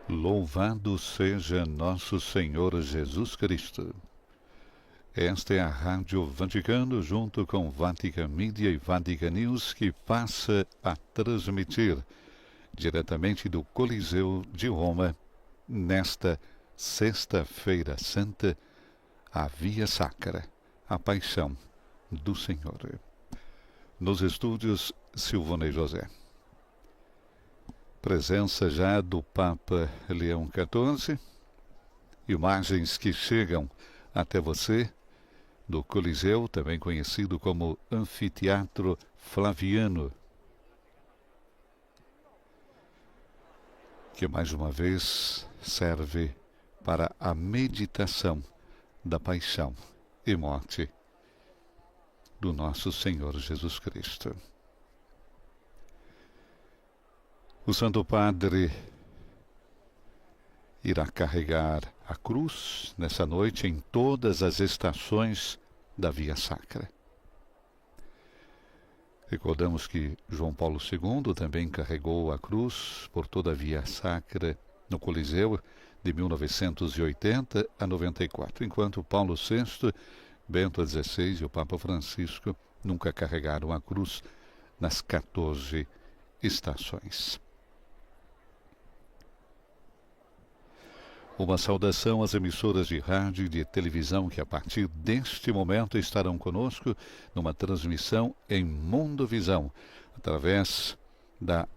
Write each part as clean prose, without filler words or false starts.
Louvado seja nosso Senhor Jesus Cristo. Esta é a Rádio Vaticano, junto com Vatican Media e Vatican News, que passa a transmitir diretamente do Coliseu de Roma, nesta Sexta-feira Santa, a Via Sacra, a Paixão do Senhor. Nos estúdios, Silvonei José. Presença já do Papa Leão XIV, imagens que chegam até você do Coliseu, também conhecido como Anfiteatro Flaviano, que mais uma vez serve para a meditação da paixão e morte do nosso Senhor Jesus Cristo. O Santo Padre irá carregar a cruz nessa noite em todas as estações da Via Sacra. Recordamos que João Paulo II também carregou a cruz por toda a Via Sacra no Coliseu de 1980 a 94, enquanto Paulo VI, Bento XVI e o Papa Francisco nunca carregaram a cruz nas 14 estações. Uma saudação às emissoras de rádio e de televisão que a partir deste momento estarão conosco numa transmissão em Mundo Visão, através da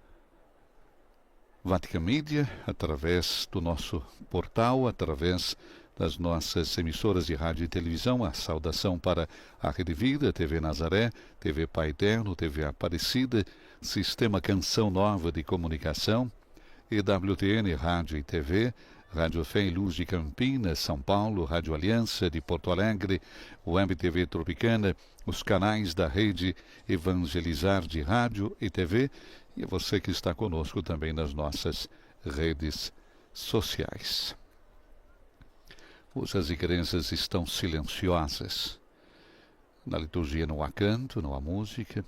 Vatican Media, através do nosso portal, através das nossas emissoras de rádio e televisão. A saudação para a Rede Vida, TV Nazaré, TV Pai Eterno, TV Aparecida, Sistema Canção Nova de Comunicação, EWTN Rádio e TV, Rádio Fé e Luz de Campinas, São Paulo, Rádio Aliança de Porto Alegre, Web TV Tropicana, os canais da Rede Evangelizar de Rádio e TV, e você que está conosco também nas nossas redes sociais. Hoje as igrejas estão silenciosas. Na liturgia não há canto, não há música,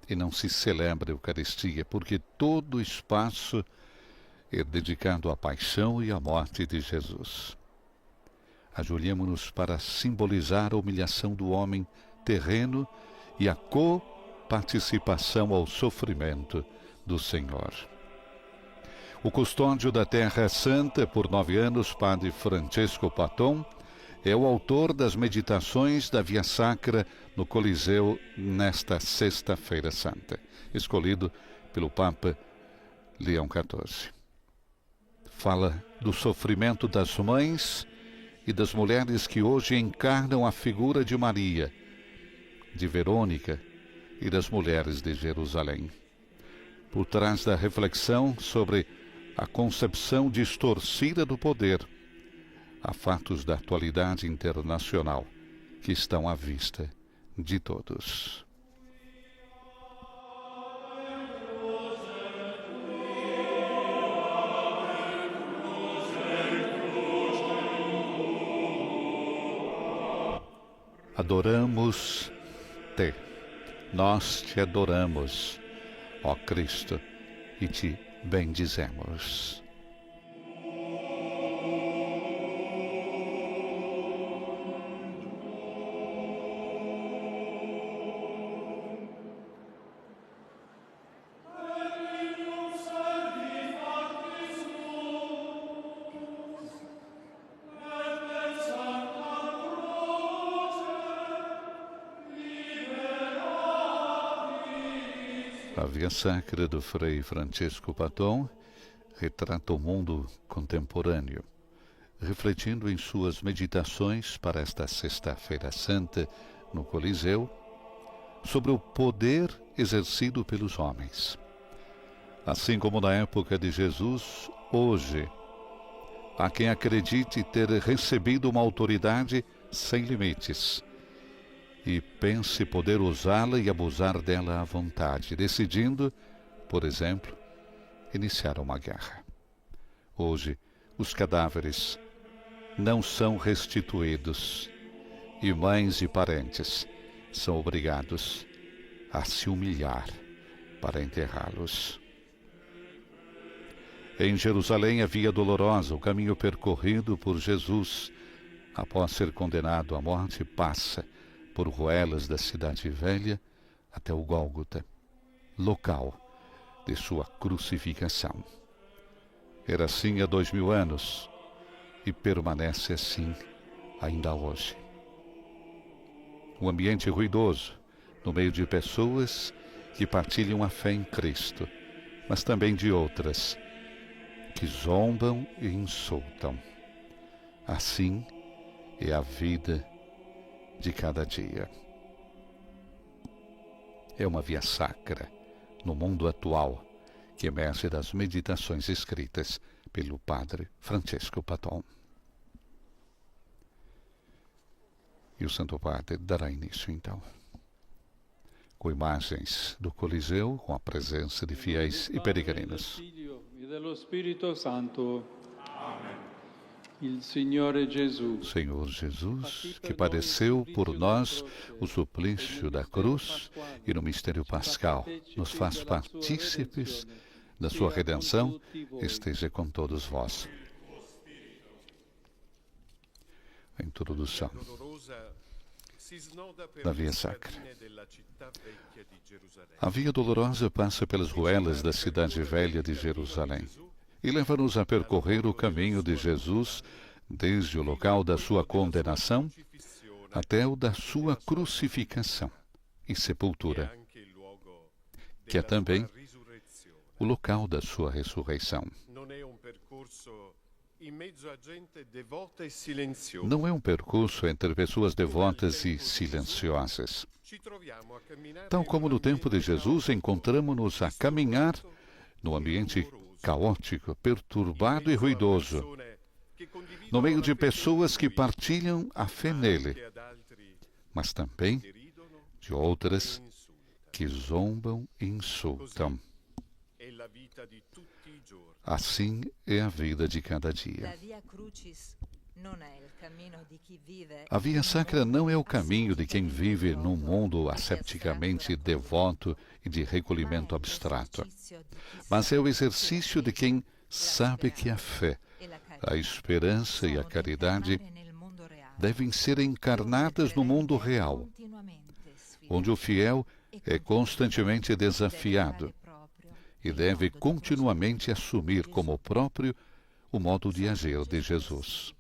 e não se celebra a Eucaristia, porque todo o espaço é dedicado à paixão e à morte de Jesus. Ajoelhemo-nos para simbolizar a humilhação do homem terreno e a coparticipação ao sofrimento do Senhor. O custódio da Terra Santa por 9 anos, Padre Francesco Paton, é o autor das meditações da Via Sacra no Coliseu nesta Sexta-feira Santa, escolhido pelo Papa Leão XIV. Fala do sofrimento das mães e das mulheres que hoje encarnam a figura de Maria, de Verônica e das mulheres de Jerusalém. Por trás da reflexão sobre a concepção distorcida do poder, há fatos da atualidade internacional que estão à vista de todos. Adoramos-te, nós te adoramos, ó Cristo, e te bendizemos. A Via Sacra do Frei Francesco Paton retrata o mundo contemporâneo, refletindo em suas meditações para esta Sexta-feira Santa no Coliseu sobre o poder exercido pelos homens. Assim como na época de Jesus, hoje, há quem acredite ter recebido uma autoridade sem limites e pense poder usá-la e abusar dela à vontade, decidindo, por exemplo, iniciar uma guerra. Hoje, os cadáveres não são restituídos e mães e parentes são obrigados a se humilhar para enterrá-los. Em Jerusalém, a Via Dolorosa, o caminho percorrido por Jesus, após ser condenado à morte, passa por ruelas da Cidade Velha até o Gólgota, local de sua crucificação. Era assim há 2000 anos e permanece assim ainda hoje. Um ambiente ruidoso, no meio de pessoas que partilham a fé em Cristo, mas também de outras que zombam e insultam. Assim é a vida de cada dia. É uma via sacra no mundo atual que emerge das meditações escritas pelo padre Francesco Paton. E o Santo Padre dará início, então, com imagens do Coliseu, com a presença de fiéis e peregrinos. E dello Spirito Santo. Il Signore Gesù. Senhor Jesus, que padeceu por nós o suplício da cruz e no mistério pascal, nos faz partícipes da sua redenção, esteja com todos vós. A introdução da Via Sacra. A Via Dolorosa passa pelas ruelas da Cidade Velha de Jerusalém e leva-nos a percorrer o caminho de Jesus desde o local da sua condenação até o da sua crucificação e sepultura, que é também o local da sua ressurreição. Não é um percurso entre pessoas devotas e silenciosas. Tal como no tempo de Jesus, encontramos-nos a caminhar no ambiente caótico, perturbado e ruidoso, no meio de pessoas que partilham a fé nele, mas também de outras que zombam e insultam. Assim é a vida de cada dia. A Via Sacra não é o caminho de quem vive num mundo asceticamente devoto e de recolhimento abstrato, mas é o exercício de quem sabe que a fé, a esperança e a caridade devem ser encarnadas no mundo real, onde o fiel é constantemente desafiado e deve continuamente assumir como próprio o modo de agir de Jesus.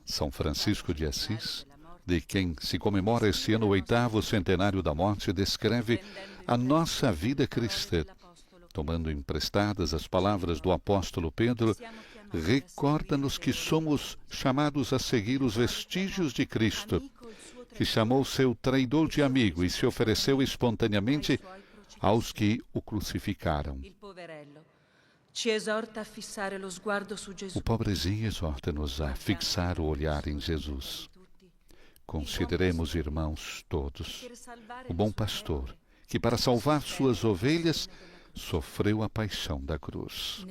São Francisco de Assis, de quem se comemora este ano o 8º centenário da morte, descreve a nossa vida cristã, tomando emprestadas as palavras do apóstolo Pedro, recorda-nos que somos chamados a seguir os vestígios de Cristo, que chamou seu traidor de amigo e se ofereceu espontaneamente aos que o crucificaram. O pobrezinho exorta-nos a fixar o olhar em Jesus. Consideremos, irmãos, todos, o bom pastor, que para salvar suas ovelhas sofreu a paixão da cruz.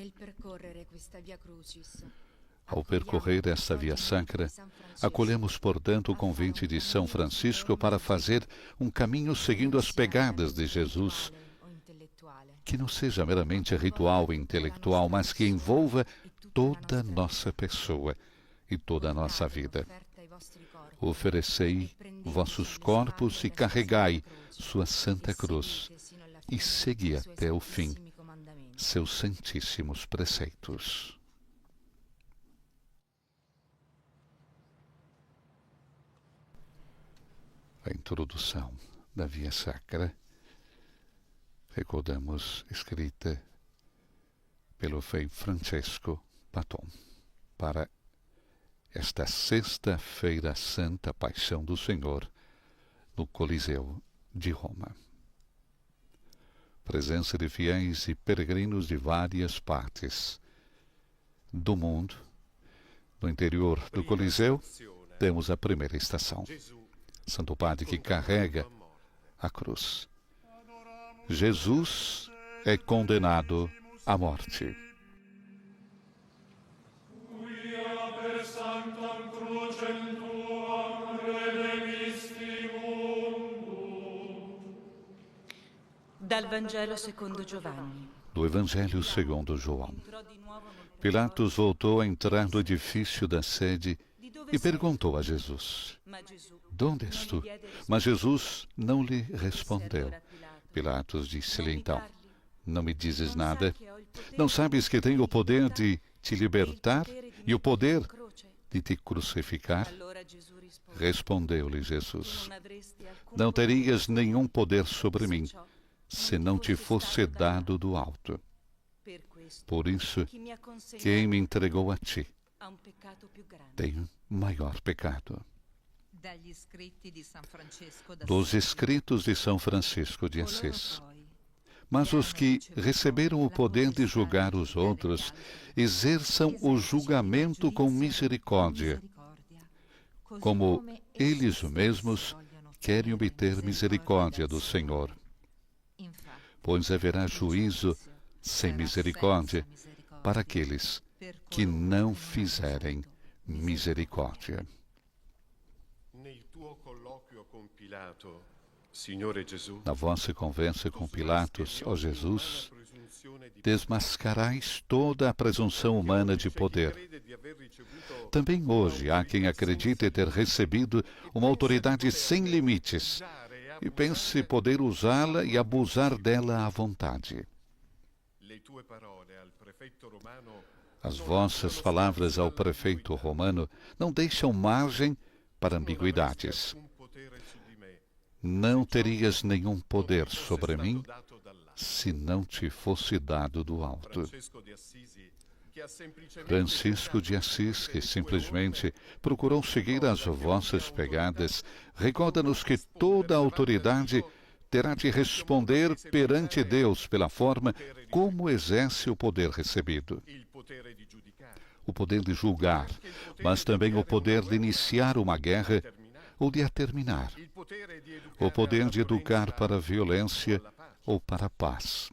Ao percorrer esta Via Sacra, acolhemos, portanto, o convite de São Francisco para fazer um caminho seguindo as pegadas de Jesus, que não seja meramente ritual e intelectual, mas que envolva toda a nossa pessoa e toda a nossa vida. Oferecei vossos corpos e carregai sua Santa Cruz, e segui até o fim seus santíssimos preceitos. A introdução da Via Sacra, recordamos, escrita pelo Frei Francesco Paton, para esta Sexta-feira Santa Paixão do Senhor no Coliseu de Roma. Presença de fiéis e peregrinos de várias partes do mundo. No interior do Coliseu, temos a primeira estação. Santo Padre que carrega a cruz. Jesus é condenado à morte. Dal Vangelo secondo Giovanni. Do Evangelho segundo João. Pilatos voltou a entrar no edifício da sede e perguntou a Jesus: "Donde és tu?" Mas Jesus não lhe respondeu. Pilatos disse-lhe então: "Não me dizes nada? Não sabes que tenho o poder de te libertar e o poder de te crucificar?" Respondeu-lhe Jesus: "Não terias nenhum poder sobre mim, se não te fosse dado do alto. Por isso, quem me entregou a ti tem maior pecado." Dos escritos de São Francisco de Assis. Mas os que receberam o poder de julgar os outros exerçam o julgamento com misericórdia, como eles mesmos querem obter misericórdia do Senhor. Pois haverá juízo sem misericórdia para aqueles que não fizerem misericórdia. Na vossa conversa com Pilatos, ó Jesus, desmascarais toda a presunção humana de poder. Também hoje há quem acredite ter recebido uma autoridade sem limites e pense poder usá-la e abusar dela à vontade. As vossas palavras ao prefeito romano não deixam margem para ambiguidades. Não terias nenhum poder sobre mim se não te fosse dado do alto. Francisco de Assis, que simplesmente procurou seguir as vossas pegadas, recorda-nos que toda a autoridade terá de responder perante Deus pela forma como exerce o poder recebido. O poder de julgar, mas também o poder de iniciar uma guerra ou de a terminar. O poder de educar para a violência ou para a paz.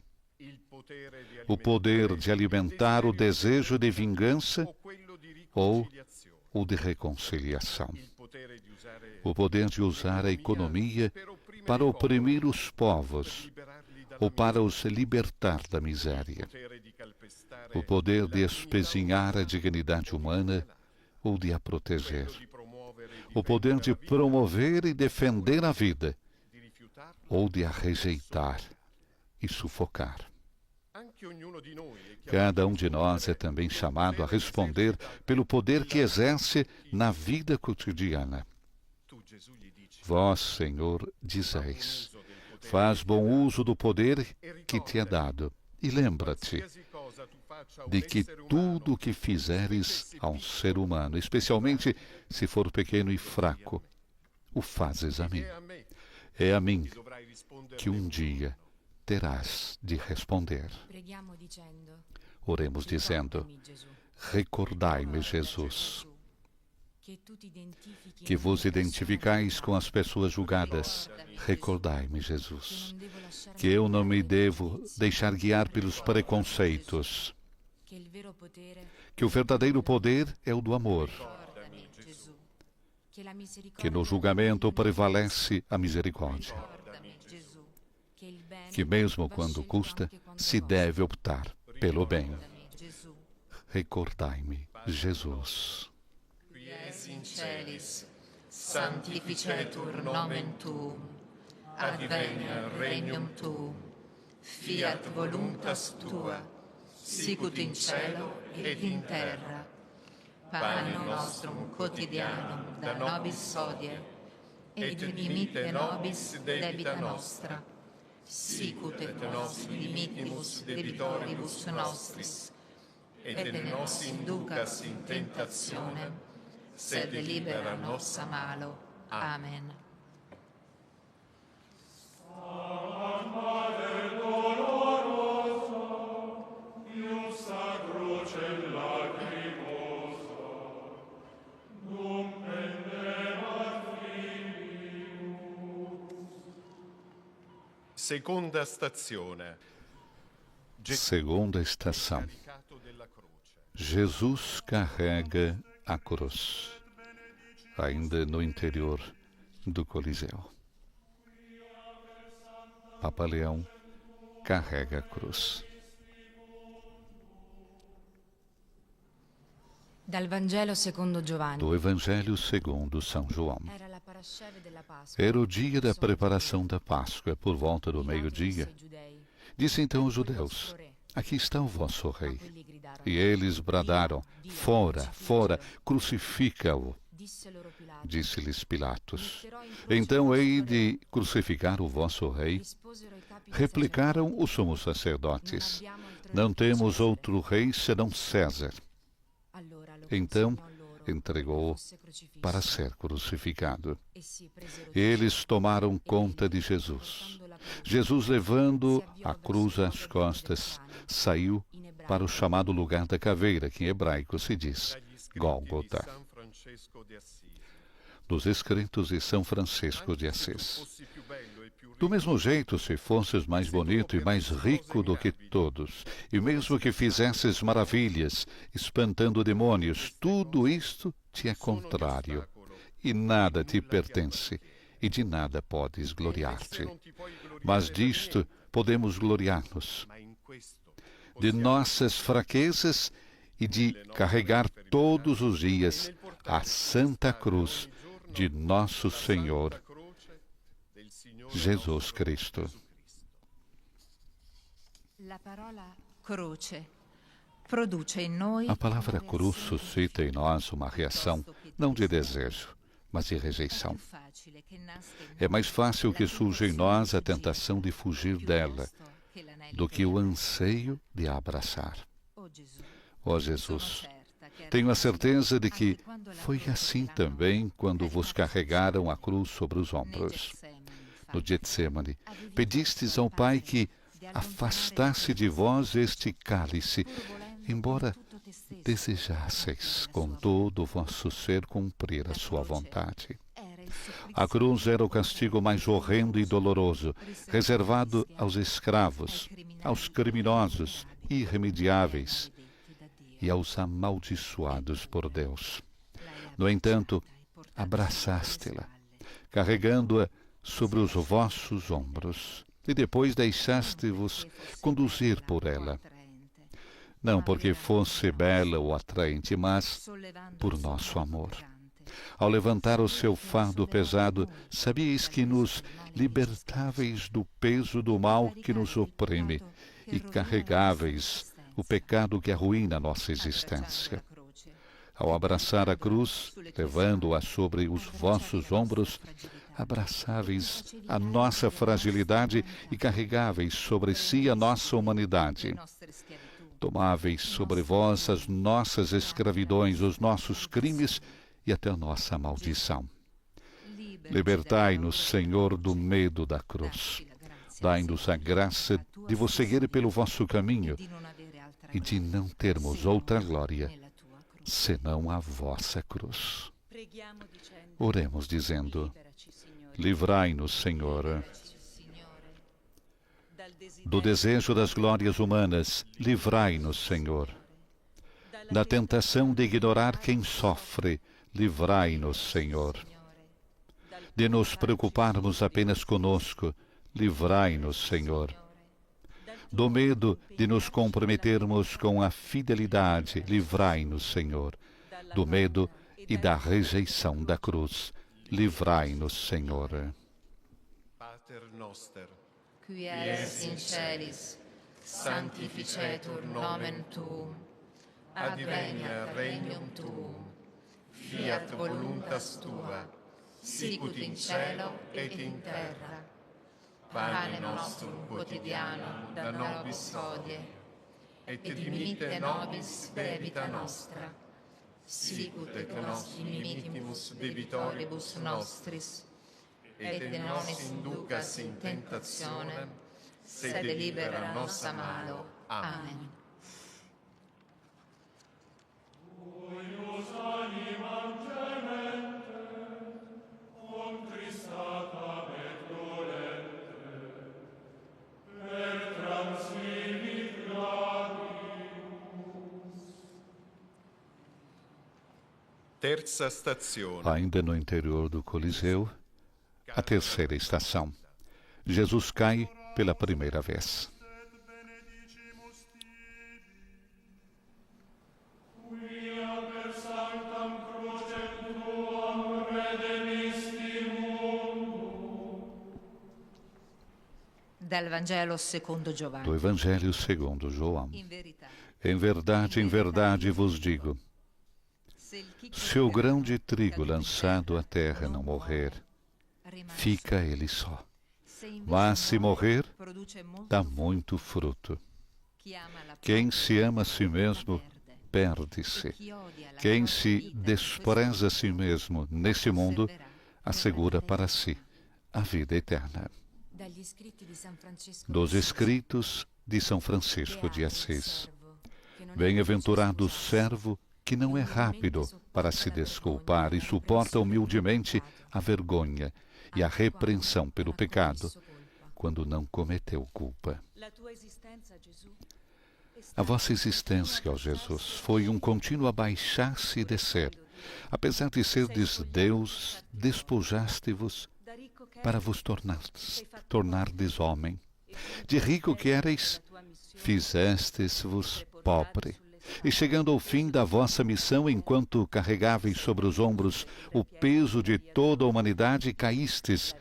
O poder de alimentar o desejo de vingança ou o de reconciliação. O poder de usar a economia para oprimir os povos ou para os libertar da miséria. O poder de espezinhar a dignidade humana ou de a proteger. O poder de promover e defender a vida ou de a rejeitar e sufocar. Cada um de nós é também chamado a responder pelo poder que exerce na vida cotidiana. Vós, Senhor, dizeis: faz bom uso do poder que te é dado, e lembra-te de que tudo o que fizeres a um ser humano, especialmente se for pequeno e fraco, o fazes a mim. É a mim que um dia terás de responder. Oremos dizendo: recordai-me, Jesus, que vos identificais com as pessoas julgadas. Recordai-me, Jesus, que eu não me devo deixar guiar pelos preconceitos, que o verdadeiro poder é o do amor, que no julgamento prevalece a misericórdia, que mesmo quando custa, se deve optar pelo bem. Recordai-me, Jesus. Quies in celis, sanctificetur nomen tuum, adveniat regnum tuum, fiat voluntas tua, sicut in cielo et in terra. Panem nostrum quotidianum da nobis hodie, et dimitte nobis debita nostra, sicut et nos dimittimus debitoribus nostris, et ne nos inducas in tentationem, sed libera nos a malo. Amen. Seconda stazione. Segunda estação. Jesus carrega a cruz, ainda no interior do Coliseu. Papa Leão carrega a cruz. Dal Vangelo secondo Giovanni. Do Evangelho segundo São João. Era la parasceve della Pasqua. Era o dia da preparação da Páscoa, por volta do meio-dia. Disse então os judeus: aqui está o vosso rei. E eles bradaram: fora, fora, crucifica-o. Disse-lhes Pilatos: então hei de crucificar o vosso rei? Replicaram os sumos sacerdotes: não temos outro rei senão César. Então entregou-o para ser crucificado. Eles tomaram conta de Jesus. Jesus, levando a cruz às costas, saiu para o chamado lugar da caveira, que em hebraico se diz Gólgota. Dos escritos de São Francisco de Assis. Do mesmo jeito, se fosses mais bonito e mais rico do que todos, e mesmo que fizesses maravilhas, espantando demônios, tudo isto te é contrário, e nada te pertence, e de nada podes gloriar-te. Mas disto podemos gloriar-nos, de nossas fraquezas e de carregar todos os dias a Santa Cruz de nosso Senhor Jesus Cristo. A palavra cruz suscita em nós uma reação, não de desejo, mas de rejeição. É mais fácil que surja em nós a tentação de fugir dela, do que o anseio de a abraçar. Ó Jesus, tenho a certeza de que foi assim também quando vos carregaram a cruz sobre os ombros. No Getsemane, pedistes ao Pai que afastasse de vós este cálice, embora desejasseis com todo o vosso ser cumprir a sua vontade. A cruz era o castigo mais horrendo e doloroso, reservado aos escravos, aos criminosos irremediáveis e aos amaldiçoados por Deus. No entanto, abraçaste-la, carregando-a sobre os vossos ombros, e depois deixaste-vos conduzir por ela, não porque fosse bela ou atraente, mas por nosso amor. Ao levantar o seu fardo pesado, sabíeis que nos libertáveis do peso do mal que nos oprime e carregáveis o pecado que arruína a nossa existência. Ao abraçar a cruz, levando-a sobre os vossos ombros, abraçáveis a nossa fragilidade e carregáveis sobre si a nossa humanidade. Tomáveis sobre vós as nossas escravidões, os nossos crimes e até a nossa maldição. Libertai-nos, Senhor, do medo da cruz. Dai-nos a graça de vos seguir pelo vosso caminho e de não termos outra glória senão a vossa cruz. Oremos dizendo: livrai-nos, Senhor, do desejo das glórias humanas, livrai-nos, Senhor, da tentação de ignorar quem sofre, livrai-nos, Senhor, de nos preocuparmos apenas conosco, livrai-nos, Senhor, do medo de nos comprometermos com a fidelidade, livrai-nos, Senhor, do medo e da rejeição da cruz, livrai-nos, Senhor. Pater noster, qui es in celis, sanctificetur nomen tuum, adveniat regnum tuum, fiat voluntas tua, sicut in cielo et in terra. Pane nostrum quotidianum da nobis hodie, et dimitte nobis debita nostra, sicut et nos dimittimus debitoribus nostris, et non inducas in tentationem, sed libera nos a malo. Amen. Terza stazione. Ainda no interior do Coliseu, a terceira estação. Jesus cai pela primeira vez. Quia per Dal Vangelo secondo Giovanni. Do Evangelho segundo João. In verità, Em verdade vos digo, se o grão de trigo lançado à terra não morrer, fica ele só. Mas se morrer, dá muito fruto. Quem se ama a si mesmo, perde-se. Quem se despreza a si mesmo nesse mundo, assegura para si a vida eterna. Dos escritos de São Francisco de Assis. Bem-aventurado o servo que não é rápido para se desculpar e suporta humildemente a vergonha e a repreensão pelo pecado, quando não cometeu culpa. A vossa existência, ó Jesus, foi um contínuo abaixar-se e descer. Apesar de serdes Deus, despojaste-vos para vos tornardes homem. De rico que erais, fizestes-vos pobre. E chegando ao fim da vossa missão, enquanto carregáveis sobre os ombros o peso de toda a humanidade, caístes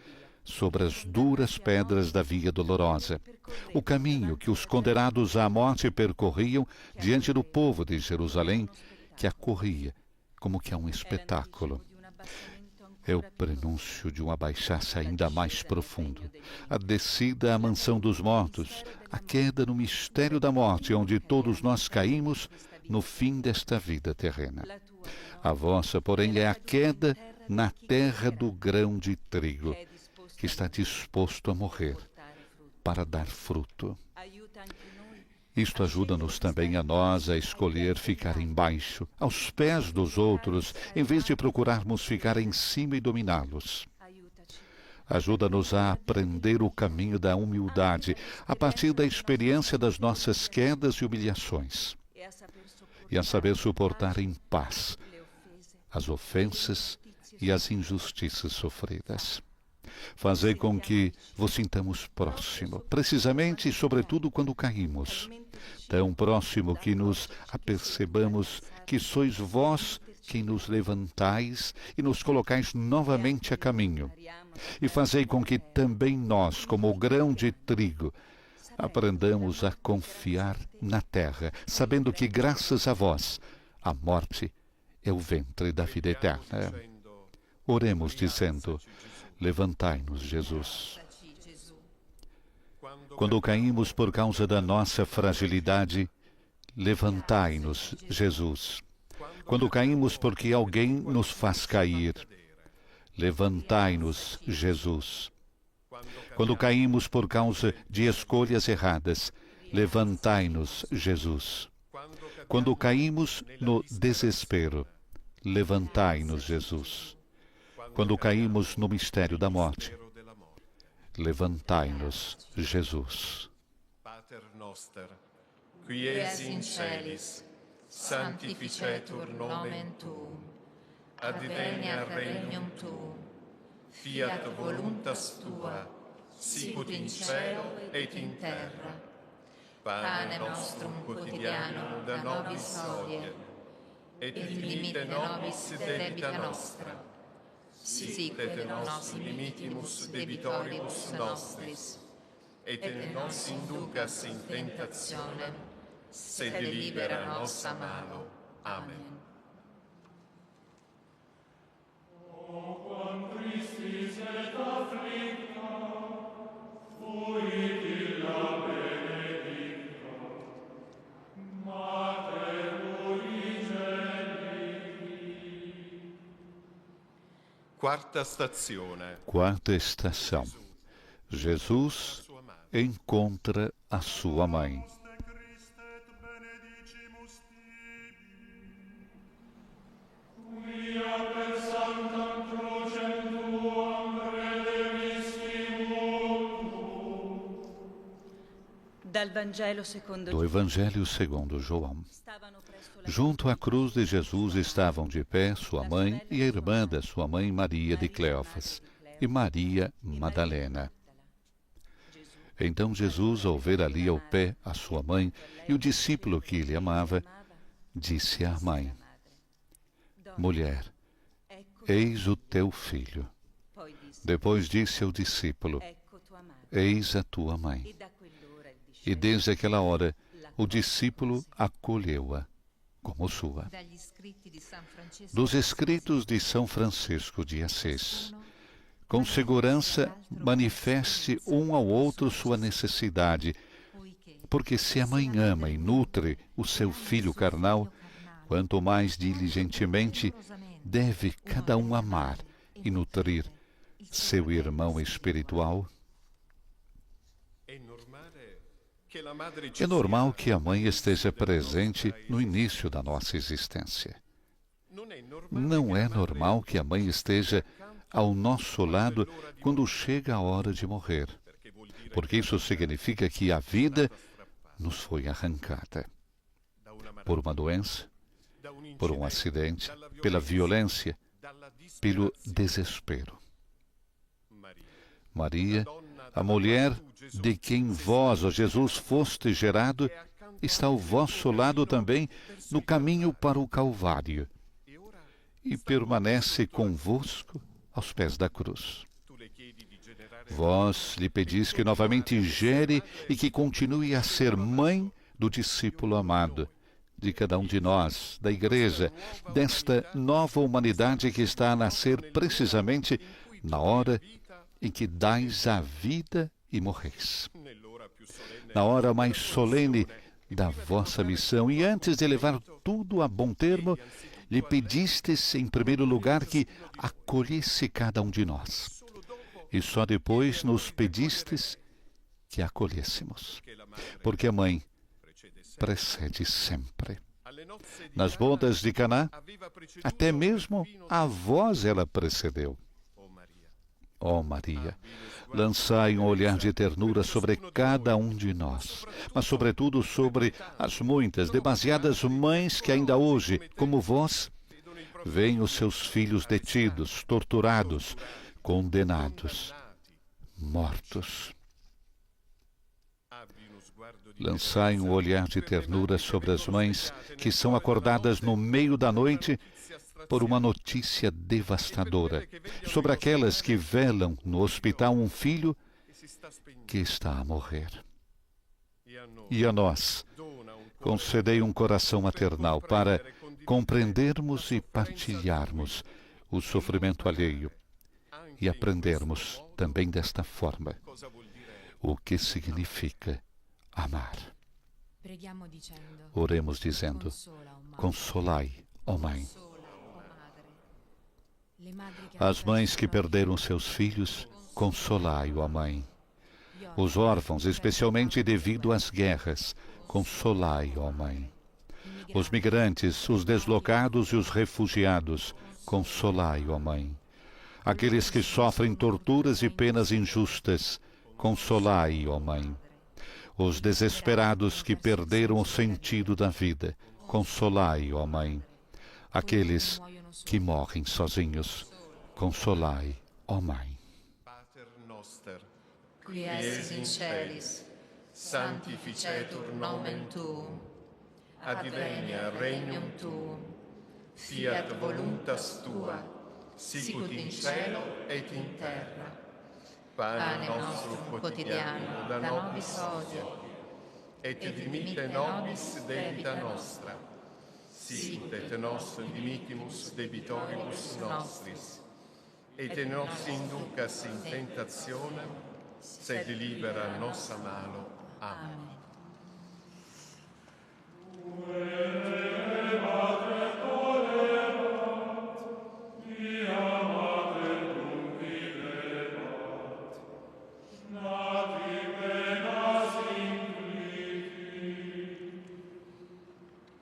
sobre as duras pedras da via dolorosa, o caminho que os condenados à morte percorriam diante do povo de Jerusalém, que acorria como que a um espetáculo. É o prenúncio de um abaixar-se ainda mais profundo, a descida à mansão dos mortos, a queda no mistério da morte, onde todos nós caímos no fim desta vida terrena. A vossa, porém, é a queda na terra do grão de trigo, que está disposto a morrer para dar fruto. Isto ajuda-nos também a nós a escolher ficar embaixo, aos pés dos outros, em vez de procurarmos ficar em cima e dominá-los. Ajuda-nos a aprender o caminho da humildade, a partir da experiência das nossas quedas e humilhações, e a saber suportar em paz as ofensas e as injustiças sofridas. Fazei com que vos sintamos próximo, precisamente e sobretudo quando caímos, tão próximo que nos apercebamos que sois vós quem nos levantais e nos colocais novamente a caminho. E fazei com que também nós, como o grão de trigo, aprendamos a confiar na terra, sabendo que, graças a vós, a morte é o ventre da vida eterna. Oremos dizendo: levantai-nos, Jesus. Quando caímos por causa da nossa fragilidade, levantai-nos, Jesus. Quando caímos porque alguém nos faz cair, levantai-nos, Jesus. Quando caímos por causa de escolhas erradas, levantai-nos, Jesus. Quando caímos no desespero, levantai-nos, Jesus. Quando caímos no mistério da morte, levantai-nos, Jesus. Pater noster, qui es in celis, sanctificetur nomen tuum, adveniat regnum tuum, fiat voluntas tua, sicut in cielo et in terra. Pane nostrum quotidianum da nobis hodie, et dimitte nobis debita nostra, sic et nos dimittimus debitoribus nostris, et nos inducas in tentationem, sed libera nos a malo. Amen. Quarta estação. Jesus encontra a sua mãe. Do Evangelho segundo João. Junto à cruz de Jesus estavam de pé sua mãe e a irmã da sua mãe, Maria de Cleófas, e Maria Madalena. Então Jesus, ao ver ali ao pé a sua mãe e o discípulo que ele amava, disse à mãe: Mulher, eis o teu filho. Depois disse ao discípulo: eis a tua mãe. E desde aquela hora, o discípulo acolheu-a como sua. Dos escritos de São Francisco de Assis, com segurança manifeste um ao outro sua necessidade, porque se a mãe ama e nutre o seu filho carnal, quanto mais diligentemente deve cada um amar e nutrir seu irmão espiritual. É normal que a mãe esteja presente no início da nossa existência. Não é normal que a mãe esteja ao nosso lado quando chega a hora de morrer, porque isso significa que a vida nos foi arrancada por uma doença, por um acidente, pela violência, pelo desespero. Maria, a mulher de quem vós, ó Jesus, foste gerado, está ao vosso lado também no caminho para o Calvário e permanece convosco aos pés da cruz. Vós lhe pedis que novamente gere e que continue a ser mãe do discípulo amado, de cada um de nós, da Igreja, desta nova humanidade que está a nascer precisamente na hora em que dais a vida e morreis. Na hora mais solene da vossa missão, e antes de levar tudo a bom termo, lhe pedistes, em primeiro lugar, que acolhesse cada um de nós. E só depois nos pedistes que acolhêssemos. Porque a mãe precede sempre. Nas bodas de Caná, até mesmo a vós ela precedeu. Ó Maria, lançai um olhar de ternura sobre cada um de nós, mas sobretudo sobre as muitas, demasiadas mães que ainda hoje, como vós, veem os seus filhos detidos, torturados, condenados, mortos. Lançai um olhar de ternura sobre as mães que são acordadas no meio da noite por uma notícia devastadora, sobre aquelas que velam no hospital um filho que está a morrer. E a nós, concedei um coração maternal para compreendermos e partilharmos o sofrimento alheio e aprendermos também desta forma o que significa amar. Oremos dizendo: consolai, ó Mãe. As mães que perderam seus filhos, consolai, ó Mãe. Os órfãos, especialmente devido às guerras, consolai, ó Mãe. Os migrantes, os deslocados e os refugiados, consolai, ó Mãe. Aqueles que sofrem torturas e penas injustas, consolai, ó Mãe. Os desesperados que perderam o sentido da vida, consolai, ó Mãe. Aqueles que morrem sozinhos, consolai, ó Mãe. Pater noster, qui es in celis, sanctificetur nomen tuum, adveniat regnum tuum, fiat voluntas tua, sicut in cielo et in terra. Pane nostrum quotidianum da nobis hodie, et dimitte nobis debita nostra, sicut et nos dimittimus debitoribus nostris, et nos inducas in tentationem, sed libera nos a malo. Amen.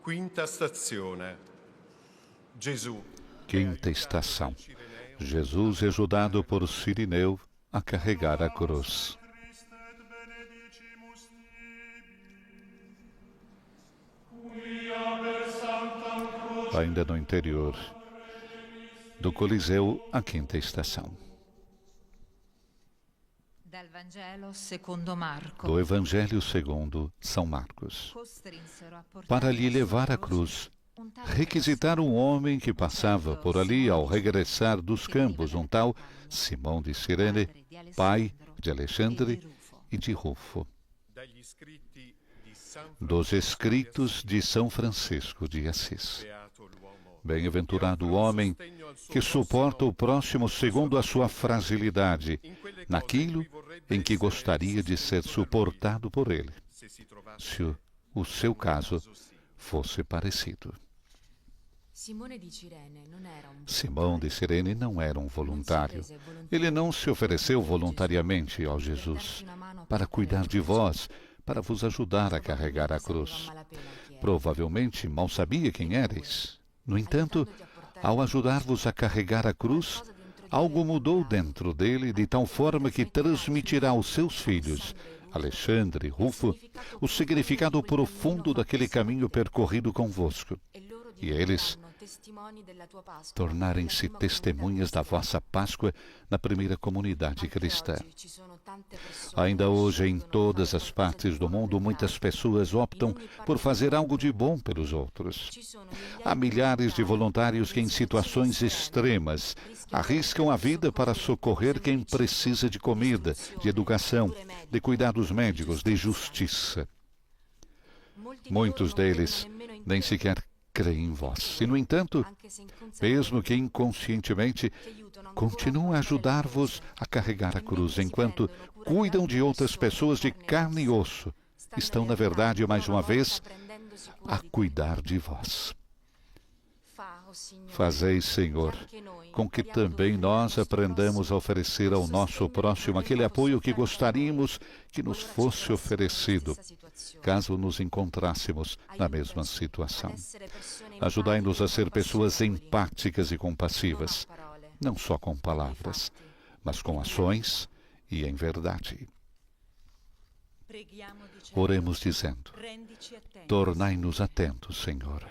Quinta stazione. Gesù. Quinta estação. Jesus é ajudado por Cirineu a carregar a cruz. Ainda no interior do Coliseu, a quinta estação. Do Evangelho segundo São Marcos. Para lhe levar a cruz, requisitaram um homem que passava por ali ao regressar dos campos, um tal Simão de Cirene, pai de Alexandre e de Rufo. Dagli scritti di San Dos escritos de São Francisco de Assis. Beato l'uomo Bem-aventurado o homem que suporta o próximo segundo a sua fragilidade, naquilo em que gostaria de ser suportado por ele, se si trovasse se o seu caso fosse parecido. Simão de Cirene não era um voluntário. Ele não se ofereceu voluntariamente ao Jesus para cuidar de vós, para vos ajudar a carregar a cruz. Provavelmente mal sabia quem éreis. No entanto, ao ajudar-vos a carregar a cruz, algo mudou dentro dele de tal forma que transmitirá aos seus filhos, Alexandre e Rufo, o significado profundo daquele caminho percorrido convosco. E eles tornarem-se testemunhas da vossa Páscoa na primeira comunidade cristã. Ainda hoje, em todas as partes do mundo, muitas pessoas optam por fazer algo de bom pelos outros. Há milhares de voluntários que, em situações extremas, arriscam a vida para socorrer quem precisa de comida, de educação, de cuidados médicos, de justiça. Muitos deles nem sequer creem em vós. E, no entanto, mesmo que inconscientemente, continuam a ajudar-vos a carregar a cruz, enquanto cuidam de outras pessoas de carne e osso. Estão, na verdade, mais uma vez, a cuidar de vós. Fazei, Senhor, com que também nós aprendamos a oferecer ao nosso próximo aquele apoio que gostaríamos que nos fosse oferecido, caso nos encontrássemos na mesma situação. Ajudai-nos a ser pessoas empáticas e compassivas, não só com palavras, mas com ações e em verdade. Oremos dizendo: tornai-nos atentos, Senhor.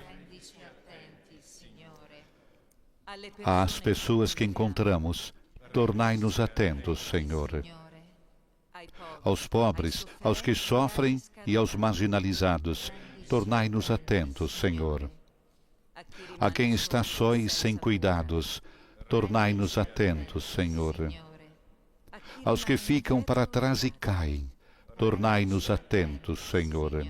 Às pessoas que encontramos, tornai-nos atentos, Senhor. Aos pobres, aos que sofrem e aos marginalizados, tornai-nos atentos, Senhor. A quem está só e sem cuidados, tornai-nos atentos, Senhor. Aos que ficam para trás e caem, tornai-nos atentos, Senhor.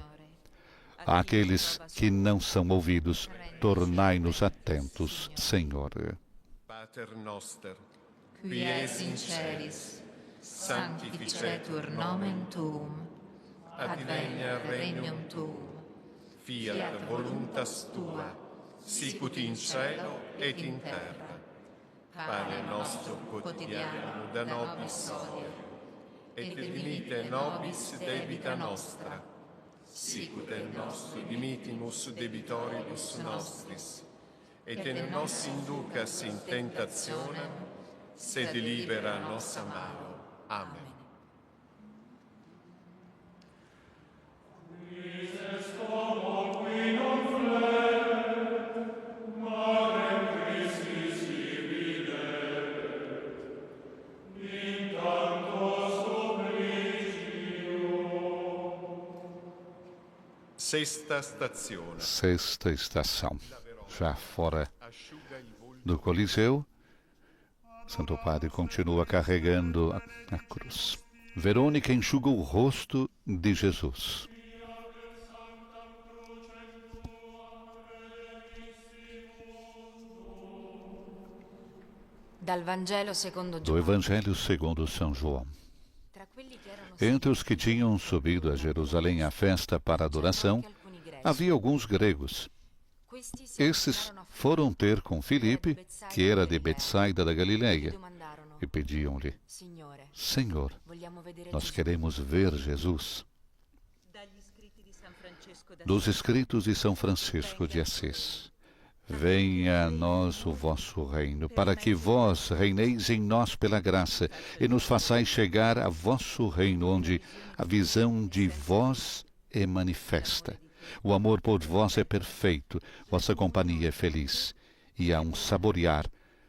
Àqueles que não são ouvidos, tornai-nos atentos, Senhor. Pater noster, qui es in celis, sanctificetur nomen tuum, adveniat regnum tuum, fiat voluntas tua, sicut in cielo et in terra. Pane nostro quotidiano da nobis hodie, et dimitte nobis debita nostra, sicut et nos dimittimus debitoribus nostris, et ne nos inducas in tentationem, sed libera nos a malo. Amen. Sexta estação. Já fora do Coliseu, Santo Padre continua carregando a cruz. Verônica enxuga o rosto de Jesus. Do Evangelho segundo São João. Entre os que tinham subido a Jerusalém à festa para adoração, havia alguns gregos. Esses foram ter com Filipe, que era de Betsaida da Galileia, e pediam-lhe: Senhor, nós queremos ver Jesus. Dos escritos de São Francisco de Assis. Venha a nós o vosso reino, para que vós reineis em nós pela graça, e nos façais chegar a vosso reino, onde a visão de vós é manifesta. O amor por vós é perfeito, vossa companhia é feliz, e há um saborear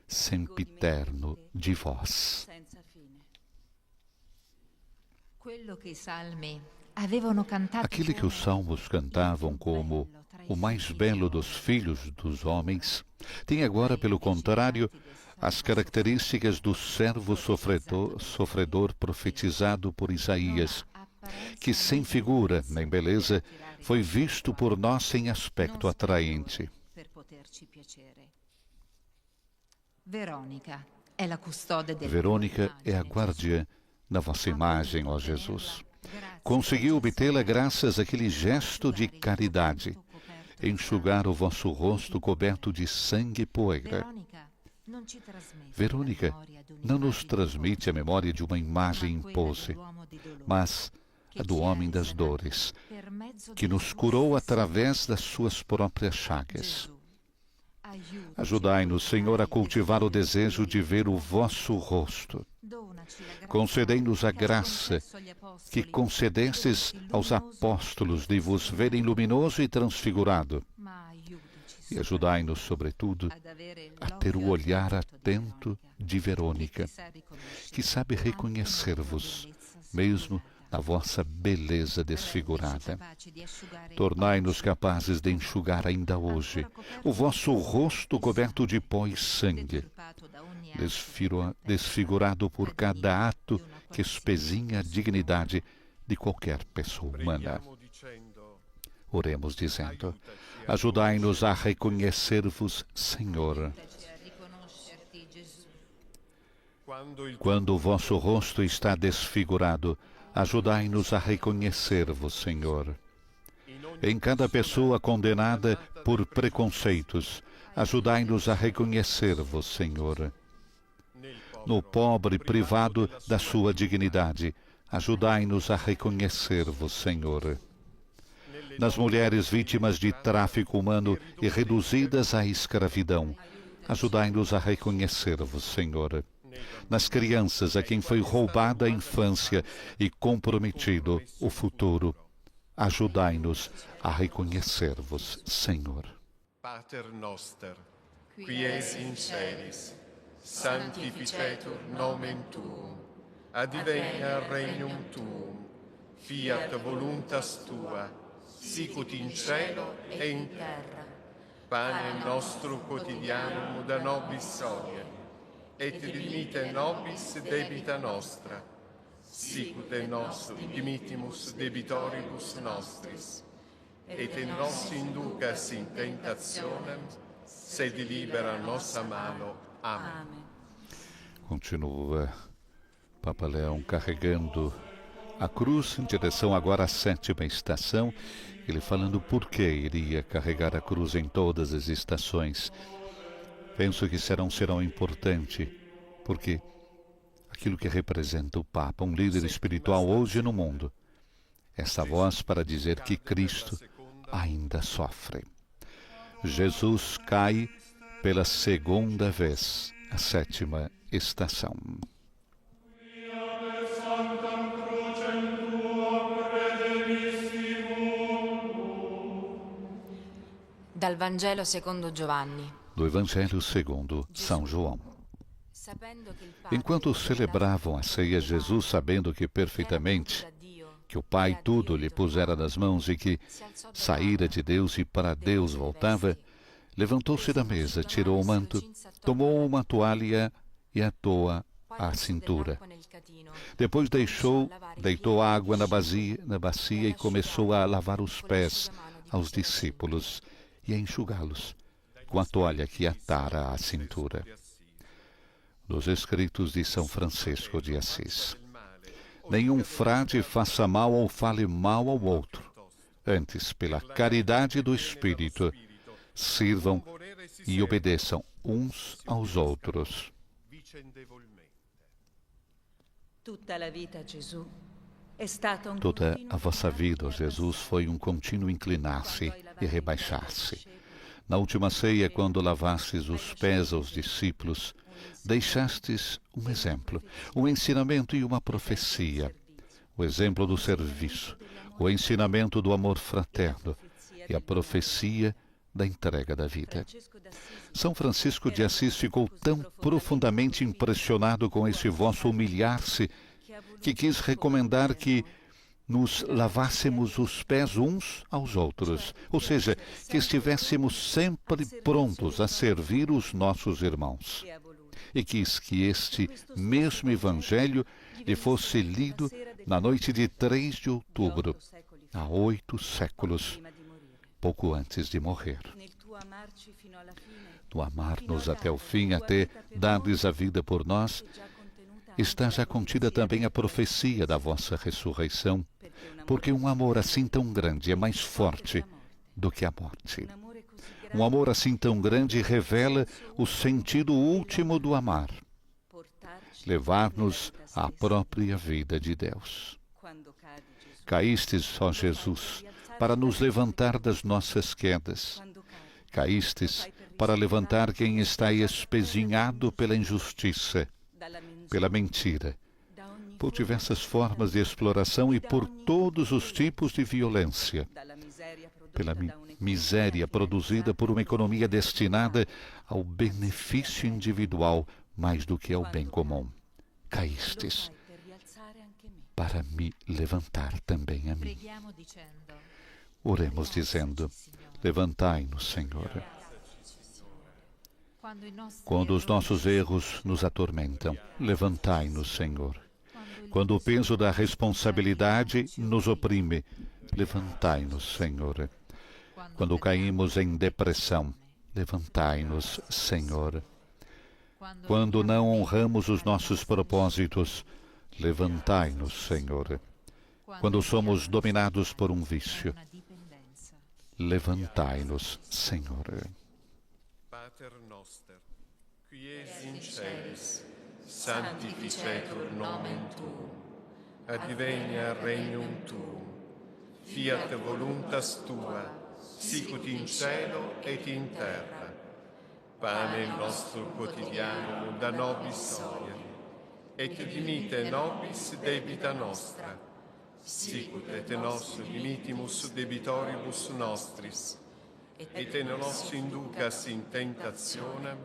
sempiterno de vós. Aquilo que os salmos cantavam como o mais belo dos filhos dos homens, tem agora, pelo contrário, as características do servo sofredor profetizado por Isaías, que sem figura nem beleza foi visto por nós sem aspecto atraente. Verônica é a guardiã da vossa imagem, ó Jesus. Conseguiu obtê-la graças àquele gesto de caridade, enxugar o vosso rosto coberto de sangue e poeira. Verônica não nos transmite a memória de uma imagem em pose, mas a do homem das dores, que nos curou através das suas próprias chagas. Ajudai-nos, Senhor, a cultivar o desejo de ver o vosso rosto. Concedei-nos a graça que concedestes aos apóstolos de vos verem luminoso e transfigurado. E ajudai-nos, sobretudo, a ter o olhar atento de Verônica, que sabe reconhecer-vos, mesmo na vossa beleza desfigurada. Tornai-nos capazes de enxugar ainda hoje o vosso rosto coberto de pó e sangue, desfigurado por cada ato que espezinha a dignidade de qualquer pessoa humana. Oremos dizendo: ajudai-nos a reconhecer-vos, Senhor. Quando o vosso rosto está desfigurado, ajudai-nos a reconhecer-vos, Senhor. Em cada pessoa condenada por preconceitos, ajudai-nos a reconhecer-vos, Senhor. No pobre privado da sua dignidade, ajudai-nos a reconhecer-vos, Senhor. Nas mulheres vítimas de tráfico humano e reduzidas à escravidão, ajudai-nos a reconhecer-vos, Senhor. Nas crianças a quem foi roubada a infância e comprometido o futuro, ajudai-nos a reconhecer-vos, Senhor. Pater noster, qui es in celis, sanctificetur nomen tuum, advenia regnum tuum, fiat voluntas tua, sicut in cielo e in terra. Pane nostrum quotidianum da nobis hodie, et dimitte nobis debita nostra, sicut et nos dimittimus debitoribus nostris, et nos inducas in tentationem, sed libera nos a malo. Amém. Continua Papa Leão carregando a cruz em direção agora à 7ª estação, ele falando por que iria carregar a cruz em todas as estações. Penso que será um serão importante, porque aquilo que representa o Papa, um líder espiritual hoje no mundo, essa voz para dizer que Cristo ainda sofre. Jesus cai pela 2ª vez, a 7ª estação. Dal Vangelo secondo Giovanni. Do Evangelho segundo São João. Enquanto celebravam a ceia, Jesus, sabendo que perfeitamente que o Pai tudo lhe pusera nas mãos e que saíra de Deus e para Deus voltava, levantou-se da mesa, tirou o manto, tomou uma toalha e atou-a à cintura. Depois deitou água na bacia e começou a lavar os pés aos discípulos e a enxugá-los com a toalha que atara à cintura. Dos escritos de São Francisco de Assis. Nenhum frade faça mal ou fale mal ao outro. Antes, pela caridade do Espírito, sirvam e obedeçam uns aos outros. Toda a vossa vida, Jesus, foi um contínuo inclinar-se e rebaixar-se. Na última ceia, quando lavastes os pés aos discípulos, deixastes um exemplo, um ensinamento e uma profecia. O exemplo do serviço, o ensinamento do amor fraterno e a profecia da entrega da vida. São Francisco de Assis ficou tão profundamente impressionado com esse vosso humilhar-se que quis recomendar que nos lavássemos os pés uns aos outros, ou seja, que estivéssemos sempre prontos a servir os nossos irmãos. E quis que este mesmo Evangelho lhe fosse lido na noite de 3 de outubro, há 8 séculos, pouco antes de morrer. No amar-nos até o fim, até dar-lhes a vida por nós, está já contida também a profecia da vossa ressurreição, porque um amor assim tão grande é mais forte do que a morte. Um amor assim tão grande revela o sentido último do amar, levar-nos à própria vida de Deus. Caístes, ó Jesus, para nos levantar das nossas quedas. Caístes para levantar quem está espezinhado pela injustiça, pela mentira, por diversas formas de exploração e por todos os tipos de violência, pela miséria produzida por uma economia destinada ao benefício individual mais do que ao bem comum. Caístes para me levantar também a mim. Oremos dizendo: levantai-nos, Senhor. Quando os nossos erros nos atormentam, levantai-nos, Senhor. Quando o peso da responsabilidade nos oprime, levantai-nos, Senhor. Quando caímos em depressão, levantai-nos, Senhor. Quando não honramos os nossos propósitos, levantai-nos, Senhor. Quando somos dominados por um vício, levantai-nos, Senhor. Pater noster, qui es in celis, sanctificetur nomen tuum, adveniat regnum tuum, fiat voluntas tua, sicut in cielo et in terra. Pane nostro quotidiano da nobis hodie, et dimite nobis debita nostra, sicut et nos dimitimus debitoribus nostris, et ne nos inducas in tentationem,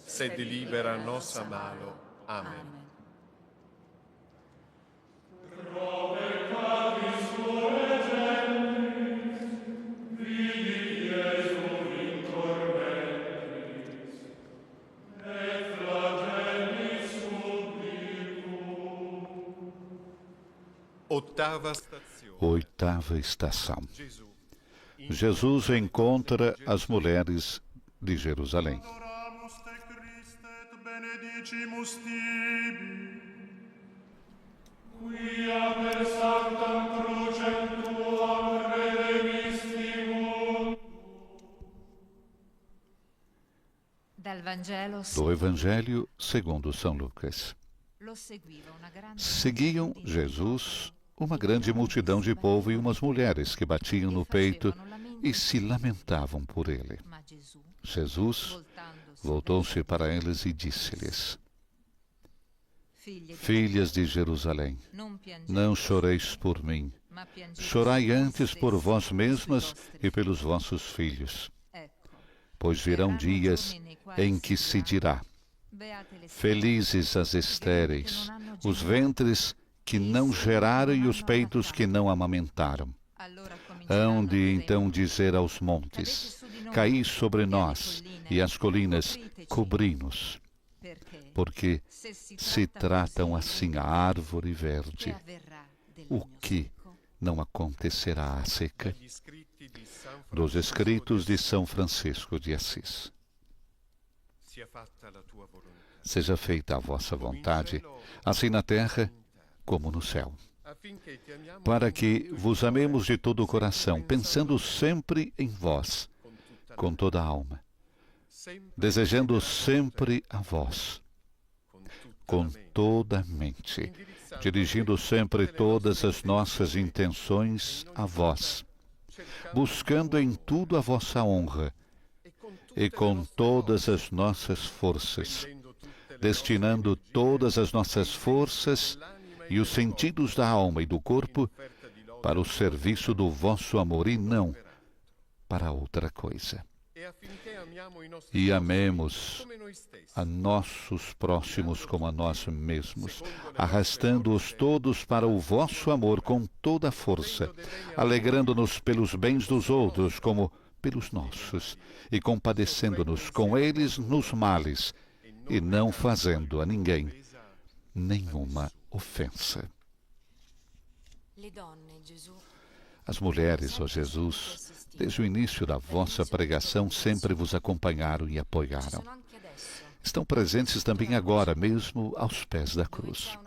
sed libera nos a malo. Amen. Oitava estação. Jesus encontra as mulheres de Jerusalém. Do Evangelho segundo São Lucas. Seguiam Jesus uma grande multidão de povo e umas mulheres que batiam no peito e se lamentavam por ele. Jesus voltou-se para eles e disse-lhes: Filhas de Jerusalém, não choreis por mim, chorai antes por vós mesmas e pelos vossos filhos. Pois virão dias em que se dirá: felizes as estéreis, os ventres que não geraram e os peitos que não amamentaram. Hão de então dizer aos montes: caí sobre nós, e às colinas: cobri-nos. Porque se tratam assim a árvore verde, o que não acontecerá à seca? Dos escritos de São Francisco de Assis. Seja feita a vossa vontade, assim na terra como no céu. Para que vos amemos de todo o coração, pensando sempre em vós, com toda a alma, desejando sempre a vós, com toda a mente, dirigindo sempre todas as nossas intenções a vós, buscando em tudo a vossa honra, e com todas as nossas forças, destinando todas as nossas forças e os sentidos da alma e do corpo para o serviço do vosso amor e não para outra coisa. e amemos a nossos próximos como a nós mesmos, arrastando-os todos para o vosso amor com toda a força, alegrando-nos pelos bens dos outros como pelos nossos, e compadecendo-nos com eles nos males, e não fazendo a ninguém nenhuma ofensa. As mulheres, ó Jesus, desde o início da vossa pregação, sempre vos acompanharam e apoiaram. Estão presentes também agora, mesmo aos pés da cruz.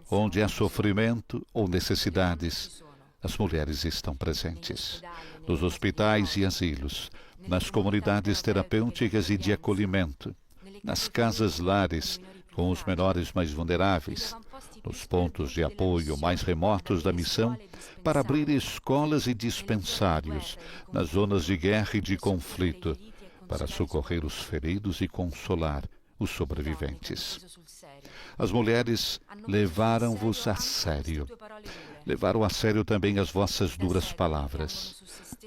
Onde há sofrimento ou necessidades, as mulheres estão presentes. Nos hospitais e asilos, nas comunidades terapêuticas e de acolhimento, nas casas-lares com os menores mais vulneráveis, nos pontos de apoio mais remotos da missão, para abrir escolas e dispensários, nas zonas de guerra e de conflito, para socorrer os feridos e consolar os sobreviventes. As mulheres levaram-vos a sério. Levaram a sério também as vossas duras palavras.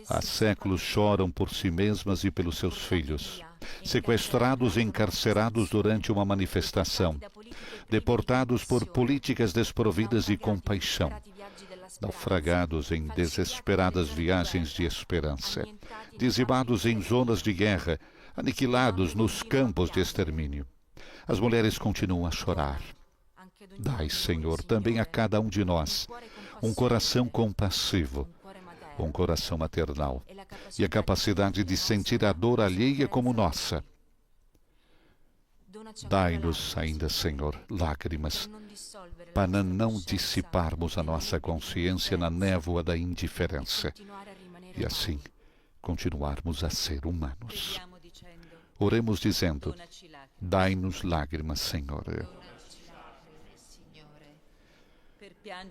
Há séculos choram por si mesmas e pelos seus filhos, sequestrados e encarcerados durante uma manifestação, deportados por políticas desprovidas de compaixão, naufragados em desesperadas viagens de esperança, dizimados em zonas de guerra, aniquilados nos campos de extermínio. As mulheres continuam a chorar. Dai, Senhor, também a cada um de nós um coração compassivo, um coração maternal e a capacidade de sentir a dor alheia como nossa. Dai-nos ainda, Senhor, lágrimas, para não dissiparmos a nossa consciência na névoa da indiferença e assim continuarmos a ser humanos. Oremos dizendo: dai-nos lágrimas, Senhor,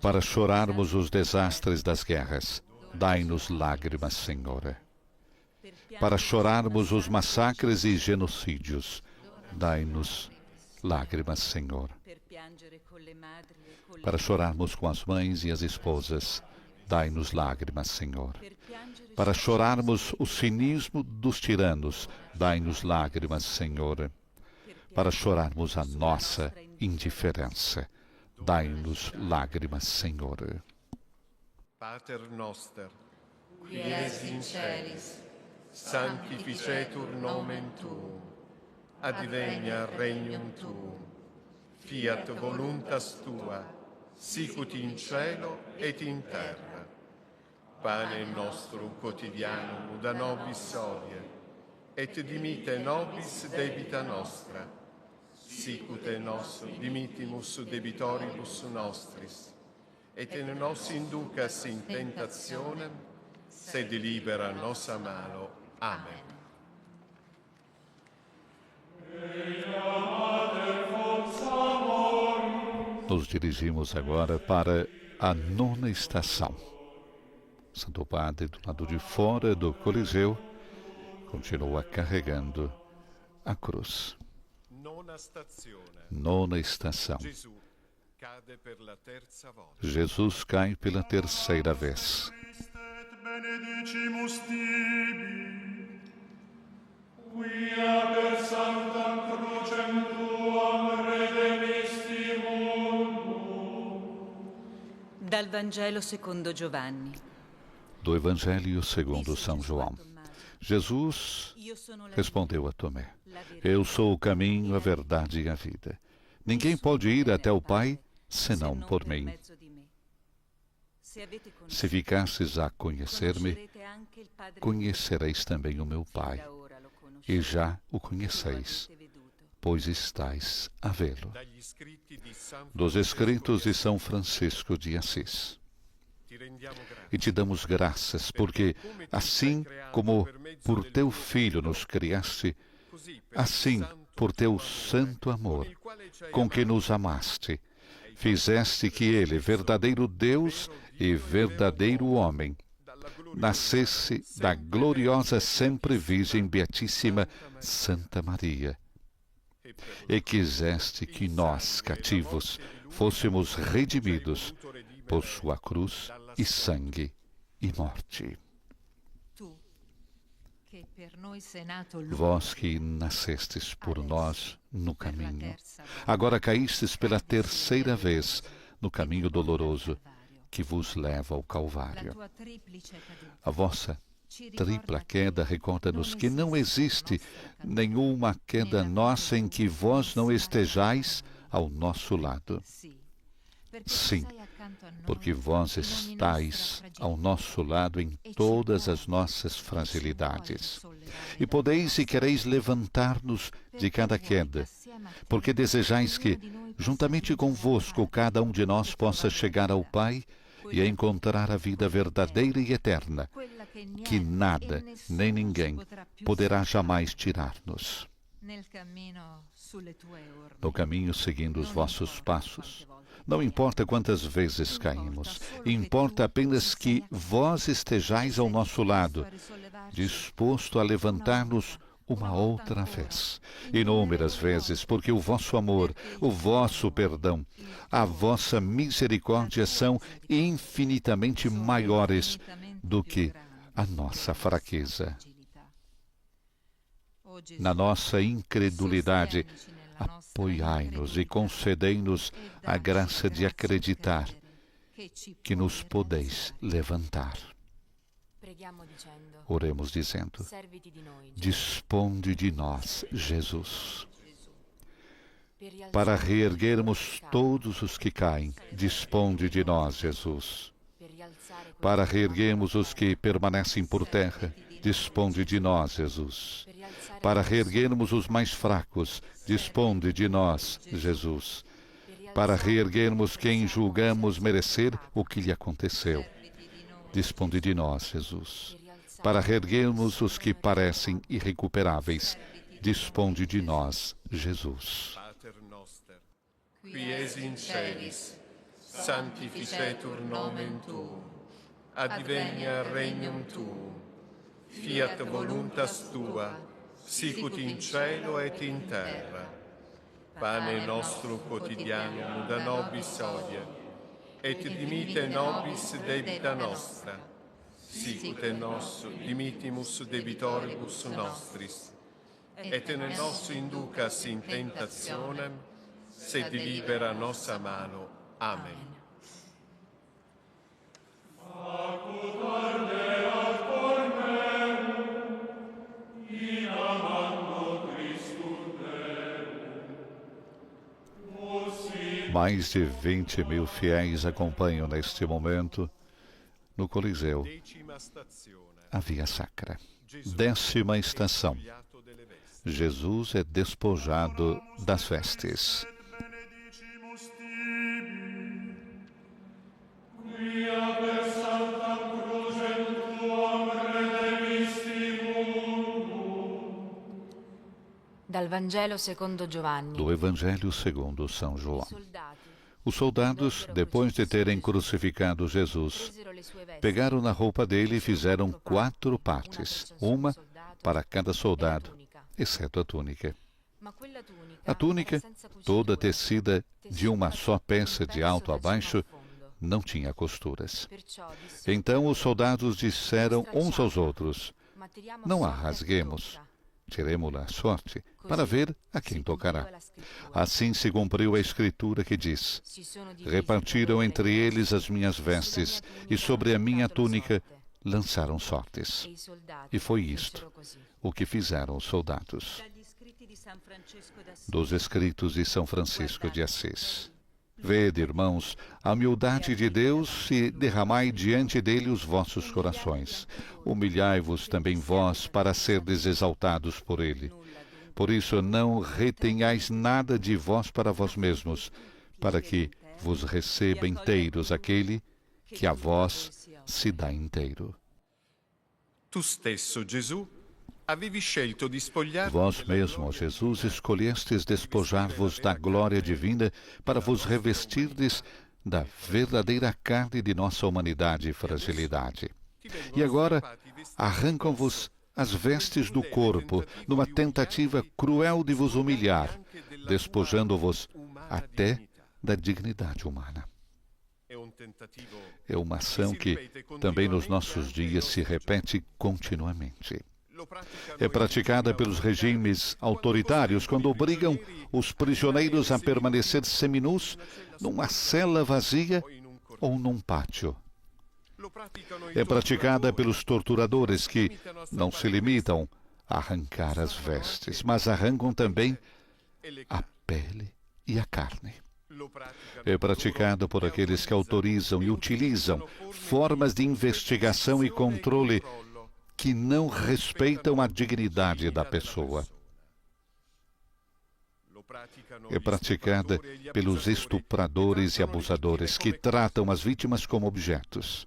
para chorarmos os desastres das guerras. Dai-nos lágrimas, Senhor, para chorarmos os massacres e genocídios. Dai-nos lágrimas, Senhor, para chorarmos com as mães e as esposas. Dai-nos lágrimas, Senhor, para chorarmos o cinismo dos tiranos. Dai-nos lágrimas, Senhor, para chorarmos a nossa indiferença. Dai-nos lágrimas, Senhor. Pater noster, qui es in celis, sanctificetur nomen tuum, advenia regnum tuum, fiat voluntas tua, sicut in cielo et in terra. Pane nostrum quotidianum da nobis hodie, et dimitte nobis debita nostra, sicut nos dimittimus debitoribus nostris, et ne nos inducas in tentationem, sed libera nos a malo. Amen. Nos dirigimos agora para a 9ª estação. Santo Padre, do lado de fora do Coliseu, continua carregando a cruz. 9ª estação. Jesus cai pela terceira vez. Dal Vangelo secondo Giovanni. Do Evangelho segundo São João. Jesus respondeu a Tomé: Eu sou o caminho, a verdade e a vida. Ninguém pode ir até o Pai senão por mim. Se ficasses a conhecer-me, conhecereis também o meu Pai, e já o conheceis, pois estáis a vê-lo. Dos Escritos de São Francisco de Assis. E te damos graças, porque assim como por teu Filho nos criaste, assim por teu santo amor, com que nos amaste, fizeste que ele, verdadeiro Deus e verdadeiro homem, nascesse da gloriosa sempre Virgem Beatíssima Santa Maria. E quiseste que nós, cativos, fôssemos redimidos por sua cruz e sangue e morte. Vós que nascestes por nós no caminho, agora caístes pela terceira vez no caminho doloroso que vos leva ao Calvário. A vossa tripla queda recorda-nos que não existe nenhuma queda nossa em que vós não estejais ao nosso lado. Sim, porque vós estáis ao nosso lado em todas as nossas fragilidades. E podeis e quereis levantar-nos de cada queda, porque desejais que, juntamente convosco, cada um de nós possa chegar ao Pai e a encontrar a vida verdadeira e eterna, que nada, nem ninguém, poderá jamais tirar-nos. No caminho seguindo os vossos passos, não importa quantas vezes caímos, importa apenas que vós estejais ao nosso lado, disposto a levantar-nos uma outra vez, inúmeras vezes, porque o vosso amor, o vosso perdão, a vossa misericórdia são infinitamente maiores do que a nossa fraqueza. Na nossa incredulidade, apoiai-nos e concedei-nos a graça de acreditar que nos podeis levantar. Oremos dizendo: disponde de nós, Jesus. Para reerguermos todos os que caem, disponde de nós, Jesus. Para reerguermos os que permanecem por terra, disponde de nós, Jesus. Para reerguermos os mais fracos, disponde de nós, Jesus. Para reerguermos quem julgamos merecer o que lhe aconteceu, disponde de nós, Jesus. Para reerguermos os que parecem irrecuperáveis, disponde de nós, Jesus. Pater noster, qui es in celis, sanctificetur nomen tuum, advenia regnum tuum, fiat voluntas tua, sicut in cielo et in terra. Pane nostrum quotidianum da nobis hodie, et dimitte nobis debita nostra, sicut et nos dimittimus debitoribus nostris, et ne nos inducas in tentationem, sed libera nos a mano. Amen. Mais de 20.000 fiéis acompanham neste momento, no Coliseu, a Via Sacra. 10ª estação. Jesus é despojado das vestes. Do Evangelho segundo São João. Os soldados, depois de terem crucificado Jesus, pegaram na roupa dele e fizeram 4 partes, uma para cada soldado, exceto a túnica. A túnica, toda tecida de uma só peça de alto a baixo, não tinha costuras. Então os soldados disseram uns aos outros: não a rasguemos, tiremo-la à sorte, para ver a quem tocará. Assim se cumpriu a Escritura que diz: repartiram entre eles as minhas vestes, e sobre a minha túnica lançaram sortes. E foi isto o que fizeram os soldados. Dos escritos de São Francisco de Assis. Vede, irmãos, a humildade de Deus e derramai diante dele os vossos corações. Humilhai-vos também vós para serdes exaltados por ele. Por isso não retenhais nada de vós para vós mesmos, para que vos receba inteiros aquele que a vós se dá inteiro. Tu stesso, Gesù, avevi scelto di spogliarvi. Vós mesmo, Jesus, escolhestes despojar-vos da glória divina para vos revestirdes da verdadeira carne de nossa humanidade e fragilidade. E agora arrancam-vos as vestes do corpo, numa tentativa cruel de vos humilhar, despojando-vos até da dignidade humana. É uma ação que também nos nossos dias se repete continuamente. É praticada pelos regimes autoritários quando obrigam os prisioneiros a permanecer seminus numa cela vazia ou num pátio. É praticada pelos torturadores que não se limitam a arrancar as vestes, mas arrancam também a pele e a carne. É praticada por aqueles que autorizam e utilizam formas de investigação e controle que não respeitam a dignidade da pessoa. É praticada pelos estupradores e abusadores que tratam as vítimas como objetos.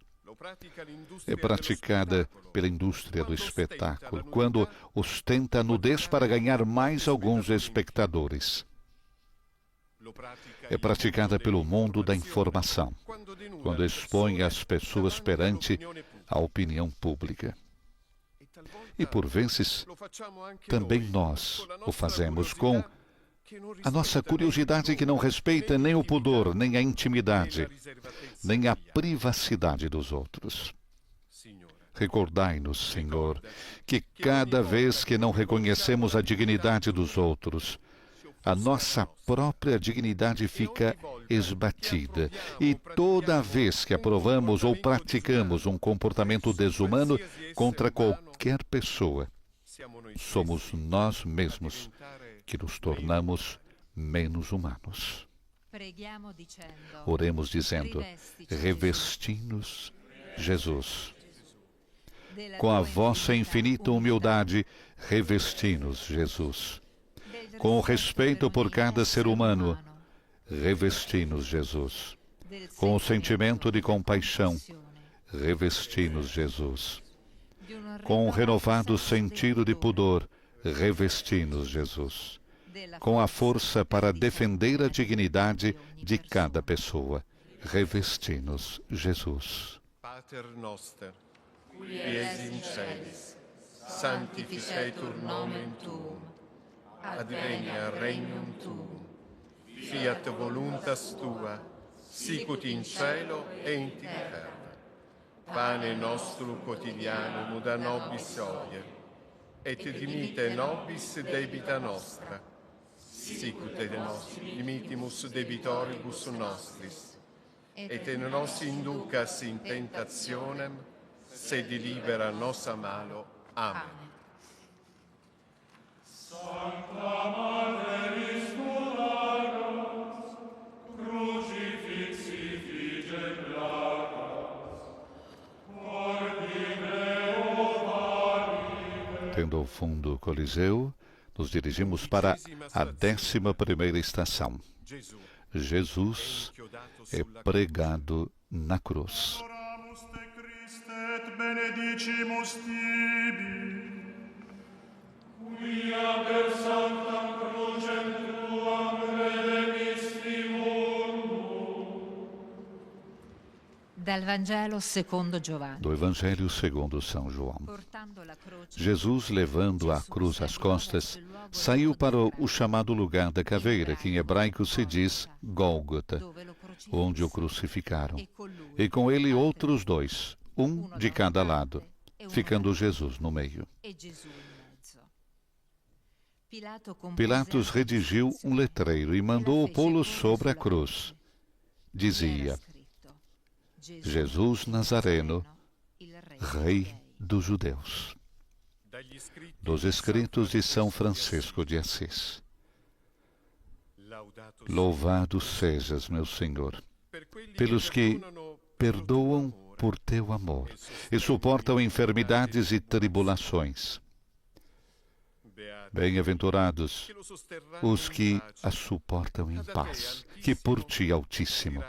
É praticada pela indústria do espetáculo, quando ostenta a nudez para ganhar mais alguns espectadores. É praticada pelo mundo da informação, quando expõe as pessoas perante a opinião pública. E, por vezes, também nós o fazemos com a nossa curiosidade que não respeita nem o pudor, nem a intimidade, nem a privacidade dos outros. Recordai-nos, Senhor, que cada vez que não reconhecemos a dignidade dos outros, a nossa própria dignidade fica esbatida. E toda vez que aprovamos ou praticamos um comportamento desumano contra qualquer pessoa, somos nós mesmos que nos tornamos menos humanos. Oremos dizendo: revesti-nos, Jesus. Com a vossa infinita humildade, revesti-nos, Jesus. Com o respeito por cada ser humano, revesti-nos, Jesus. Com o sentimento de compaixão, revesti-nos, Jesus. Com o renovado sentido de pudor, revesti-nos, Jesus. Com a força para defender a dignidade de cada pessoa, revesti-nos, Jesus. Pater noster, qui es in celis, sanctificetur nomen tuum, advenia regnum tuum, fiat voluntas tua, sicut in cielo et in terra. Pane nostrum quotidianum da nobis hodie, et dimitte nobis debita nostra, sicut et nos dimittimus debitoribus nostris, et ne nos inducas in tentationem, sed libera nos a malo. Amen. Sancta Mater Spularis, crucifixi fige placas, ordine ovari. Tendo ao fundo o Coliseu, nos dirigimos para a 11ª estação. Jesus é pregado na cruz. Do Evangelho segundo São João. Jesus, levando a cruz às costas, saiu para o chamado lugar da caveira, que em hebraico se diz Gólgota, onde o crucificaram, e com ele outros dois, um de cada lado, ficando Jesus no meio. Pilatos redigiu um letreiro e mandou pô-lo sobre a cruz. Dizia: Jesus Nazareno, Rei dos Judeus. Dos escritos de São Francisco de Assis. Louvado sejas, meu Senhor, pelos que perdoam por teu amor e suportam enfermidades e tribulações. Bem-aventurados os que a suportam em paz, que por ti, Altíssimo,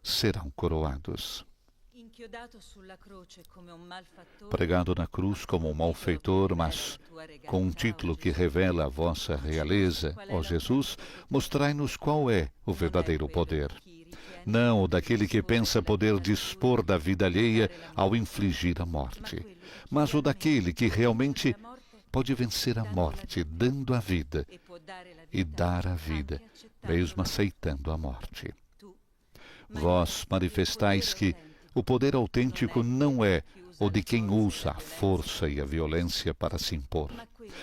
serão coroados. Pregado na cruz como um malfeitor, mas com um título que revela a vossa realeza, ó Jesus, mostrai-nos qual é o verdadeiro poder. Não o daquele que pensa poder dispor da vida alheia ao infligir a morte, mas o daquele que realmente pode vencer a morte, dando a vida, e dar a vida, mesmo aceitando a morte. Vós manifestais que o poder autêntico não é o de quem usa a força e a violência para se impor,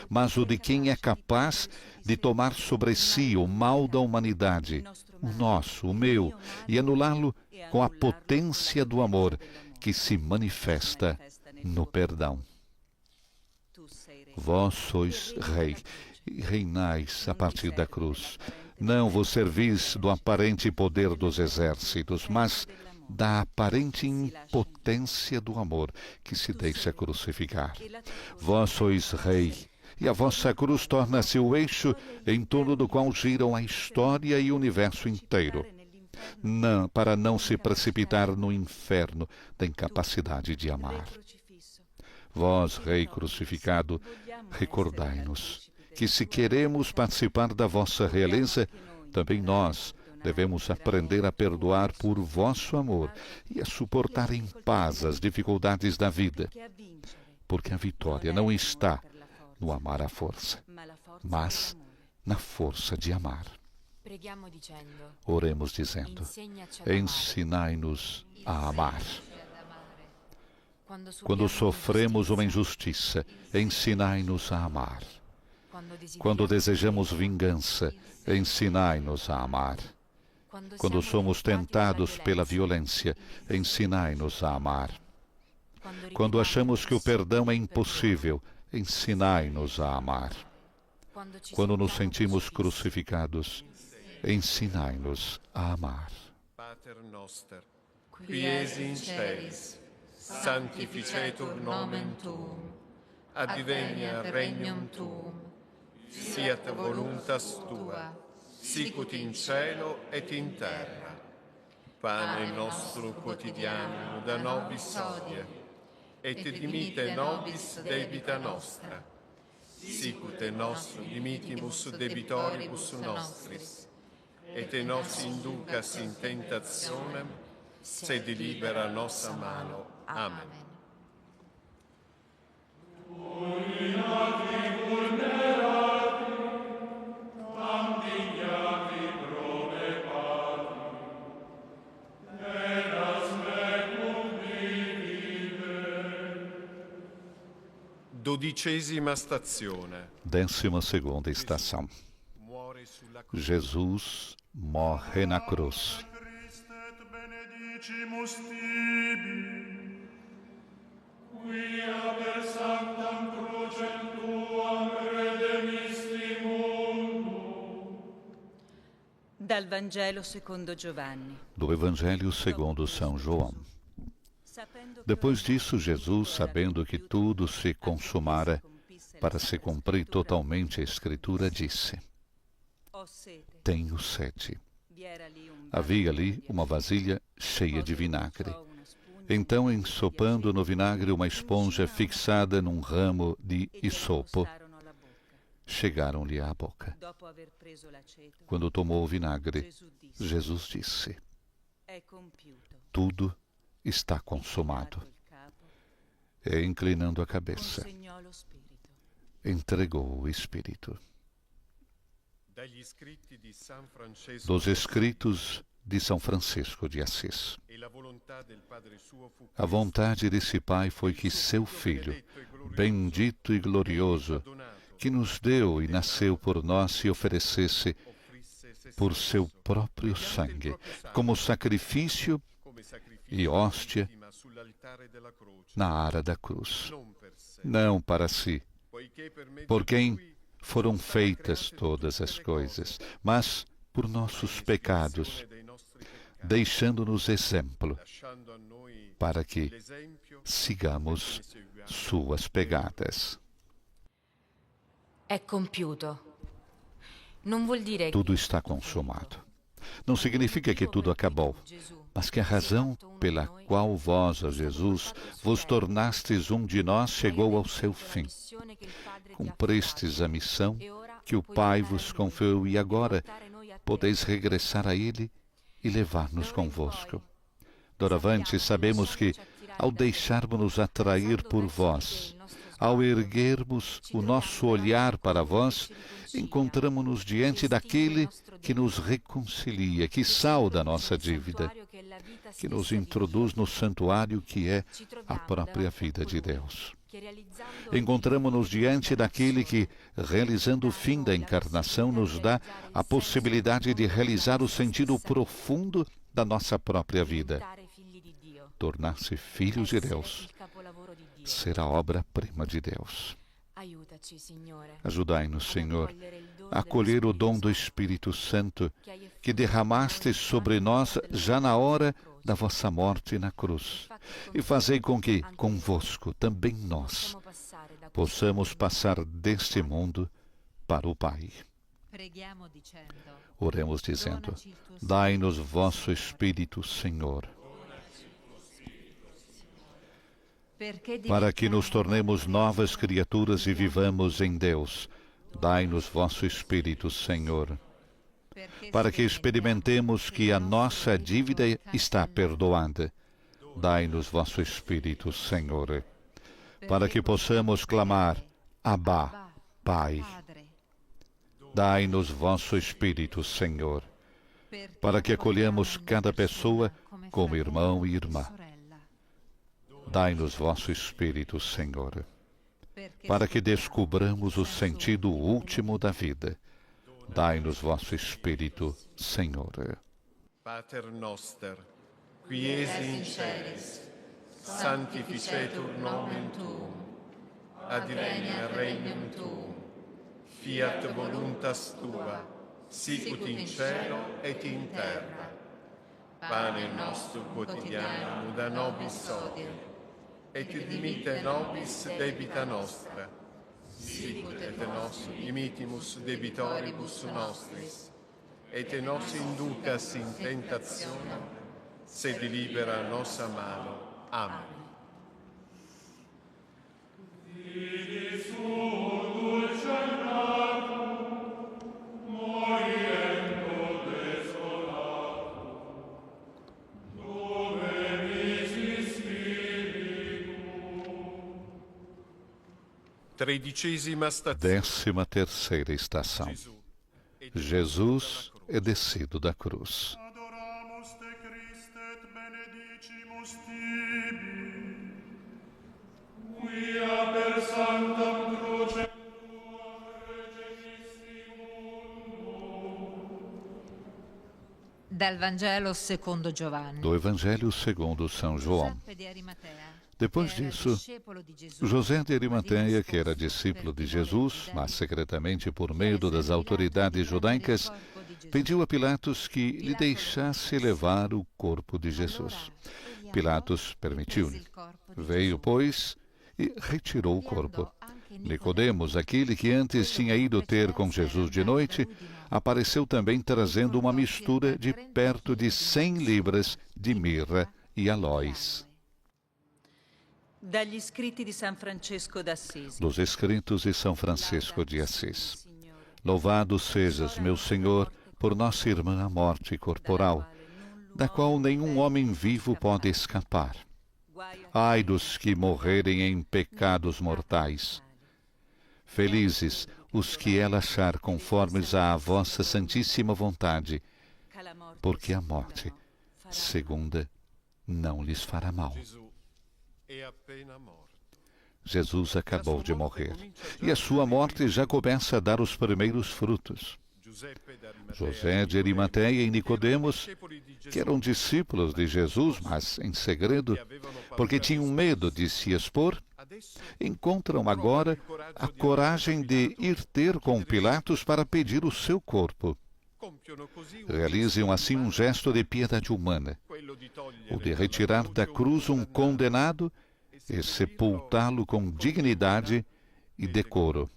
mas o de quem é capaz de tomar sobre si o mal da humanidade, o nosso, o meu, e anulá-lo com a potência do amor que se manifesta no perdão. Vós sois rei e reinais a partir da cruz. Não vos servis do aparente poder dos exércitos, mas da aparente impotência do amor que se deixa crucificar. Vós sois rei, e a vossa cruz torna-se o eixo em torno do qual giram a história e o universo inteiro, para não se precipitar no inferno da incapacidade de amar. Vós, Rei crucificado, recordai-nos que se queremos participar da vossa realeza, também nós devemos aprender a perdoar por vosso amor e a suportar em paz as dificuldades da vida, porque a vitória não está no amar à força, mas na força de amar. Oremos dizendo: ensinai-nos a amar. Quando sofremos uma injustiça, ensinai-nos a amar. Quando desejamos vingança, ensinai-nos a amar. Quando somos tentados pela violência, ensinai-nos a amar. Quando achamos que o perdão é impossível, ensinai-nos a amar. Quando nos sentimos crucificados, ensinai-nos a amar. Pater noster, qui es in celis, sanctificetur nomen tuum, advenia regnum tuum, fiat voluntas tua, sicut in cielo et in terra. Pane nostrum quotidianum da nobis hodie, et dimitte nobis debita nostra, sicut nos dimittimus debitoribus nostris, et nos inducas in tentationem, sed libera nos a malo. Amen. Dodicesima stazione. 12ª estação. Jesus morre na cruz. Dal Vangelo secondo Giovanni. Do Evangelho segundo São João. Depois disso, Jesus, sabendo que tudo se consumara, para se cumprir totalmente a Escritura, disse: Tenho sede. Havia ali uma vasilha cheia de vinagre. Então, ensopando no vinagre uma esponja fixada num ramo de isopo, chegaram-lhe à boca. Quando tomou o vinagre, Jesus disse: Tudo está consumado. E, inclinando a cabeça, entregou o Espírito. Dos escritos de São Francisco de Assis. A vontade desse Pai foi que seu Filho, bendito e glorioso, que nos deu e nasceu por nós, se oferecesse por seu próprio sangue, como sacrifício e hóstia na ara da cruz, não para si, por quem foram feitas todas as coisas, mas por nossos pecados, deixando-nos exemplo, para que sigamos suas pegadas. É compiuto. Não vuol dire Tudo está consumado. Não significa que tudo acabou, mas que a razão pela qual vós, ó Jesus, vos tornastes um de nós chegou ao seu fim. Cumpristes a missão que o Pai vos confiou e agora podeis regressar a Ele e levar-nos convosco. Doravante sabemos que, ao deixarmos-nos atrair por vós, ao erguermos o nosso olhar para vós, encontramo-nos diante daquele que nos reconcilia, que salda a nossa dívida. que nos introduz no santuário que é a própria vida de Deus. Encontramos-nos diante daquele que, realizando o fim da encarnação, nos dá a possibilidade de realizar o sentido profundo da nossa própria vida. Tornar-se filhos de Deus, ser a obra-prima de Deus. Ajudai-nos, Senhor, a acolher o dom do Espírito Santo que derramastes sobre nós já na hora da vossa morte na cruz, e fazei com que, convosco, também nós, possamos passar deste mundo para o Pai. Oremos dizendo: dai-nos vosso Espírito, Senhor, para que nos tornemos novas criaturas e vivamos em Deus. Dai-nos vosso Espírito, Senhor, para que experimentemos que a nossa dívida está perdoada. Dai-nos vosso Espírito, Senhor, para que possamos clamar: Abba, Pai. Dai-nos vosso Espírito, Senhor, para que acolhamos cada pessoa como irmão e irmã. Dai-nos vosso Espírito, Senhor, para que descubramos o sentido último da vida. Dai-nos vosso Espírito, Senhor. Pater noster, qui es in celis, sanctificetur nomen tuum, advenia regnum tuum, fiat voluntas tua, sicut in cielo et in terra. Pane nostrum quotidianum da nobis hodie, et dimitte nobis debita nostra, sicut et nos dimittimus debitoribus nostris, et nos inducas in tentationem, sed libera nos a malo. Amen. Décima terceira estação. Jesus é descido da cruz. Dal Vangelo secondo Giovanni. Do Evangelho segundo São João. Depois disso, José de Arimateia, que era discípulo de Jesus, mas secretamente por medo das autoridades judaicas, pediu a Pilatos que lhe deixasse levar o corpo de Jesus. Pilatos permitiu-lhe. Veio, pois, e retirou o corpo. Nicodemos, aquele que antes tinha ido ter com Jesus de noite, apareceu também trazendo uma mistura de perto de 100 libras de mirra e aloés. Dagli scritti di San Francesco d'Assisi. Dos escritos de São Francisco de Assis. Louvado sejas, meu Senhor, por nossa irmã a morte corporal, da qual nenhum homem vivo pode escapar. Ai dos que morrerem em pecados mortais. Felizes os que ela achar conformes à vossa santíssima vontade, porque a morte, segunda, não lhes fará mal. Jesus acabou de morrer, e a sua morte já começa a dar os primeiros frutos. José de Arimateia e Nicodemos, que eram discípulos de Jesus, mas em segredo, porque tinham medo de se expor, encontram agora a coragem de ir ter com Pilatos para pedir o seu corpo. Realizam assim um gesto de piedade humana, o de retirar da cruz um condenado e sepultá-lo com dignidade e decoro.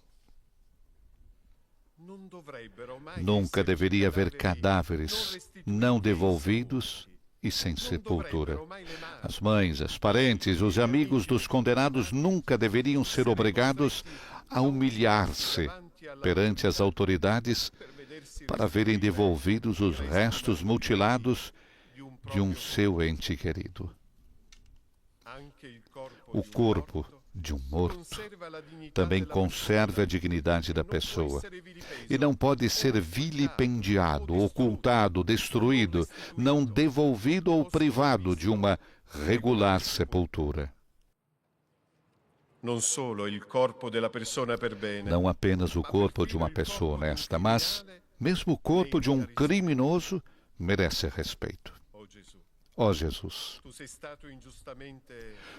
Nunca deveria haver cadáveres não devolvidos e sem sepultura. As mães, os parentes, os amigos dos condenados nunca deveriam ser obrigados a humilhar-se perante as autoridades para verem devolvidos os restos mutilados de um seu ente querido. O corpo de um morto, também conserve a dignidade da pessoa e não pode ser vilipendiado, ocultado, destruído, não devolvido ou privado de uma regular sepultura. Não apenas o corpo de uma pessoa honesta, mas mesmo o corpo de um criminoso merece respeito. Ó Jesus,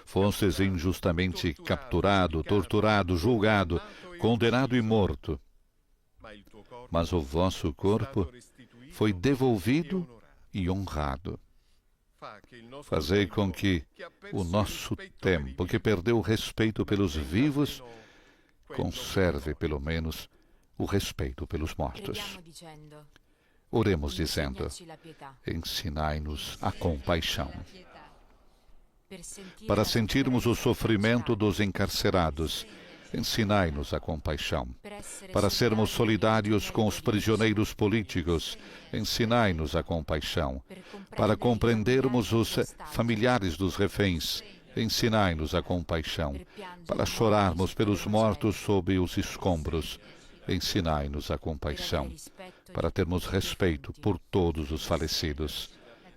fostes injustamente capturado, torturado, julgado, condenado e morto, mas o vosso corpo foi devolvido e honrado. Fazei com que o nosso tempo, que perdeu o respeito pelos vivos, conserve pelo menos o respeito pelos mortos. Oremos dizendo: ensinai-nos a compaixão. Para sentirmos o sofrimento dos encarcerados, ensinai-nos a compaixão. Para sermos solidários com os prisioneiros políticos, ensinai-nos a compaixão. Para compreendermos os familiares dos reféns, ensinai-nos a compaixão. Para chorarmos pelos mortos sob os escombros, ensinai-nos a compaixão. Para termos respeito por todos os falecidos,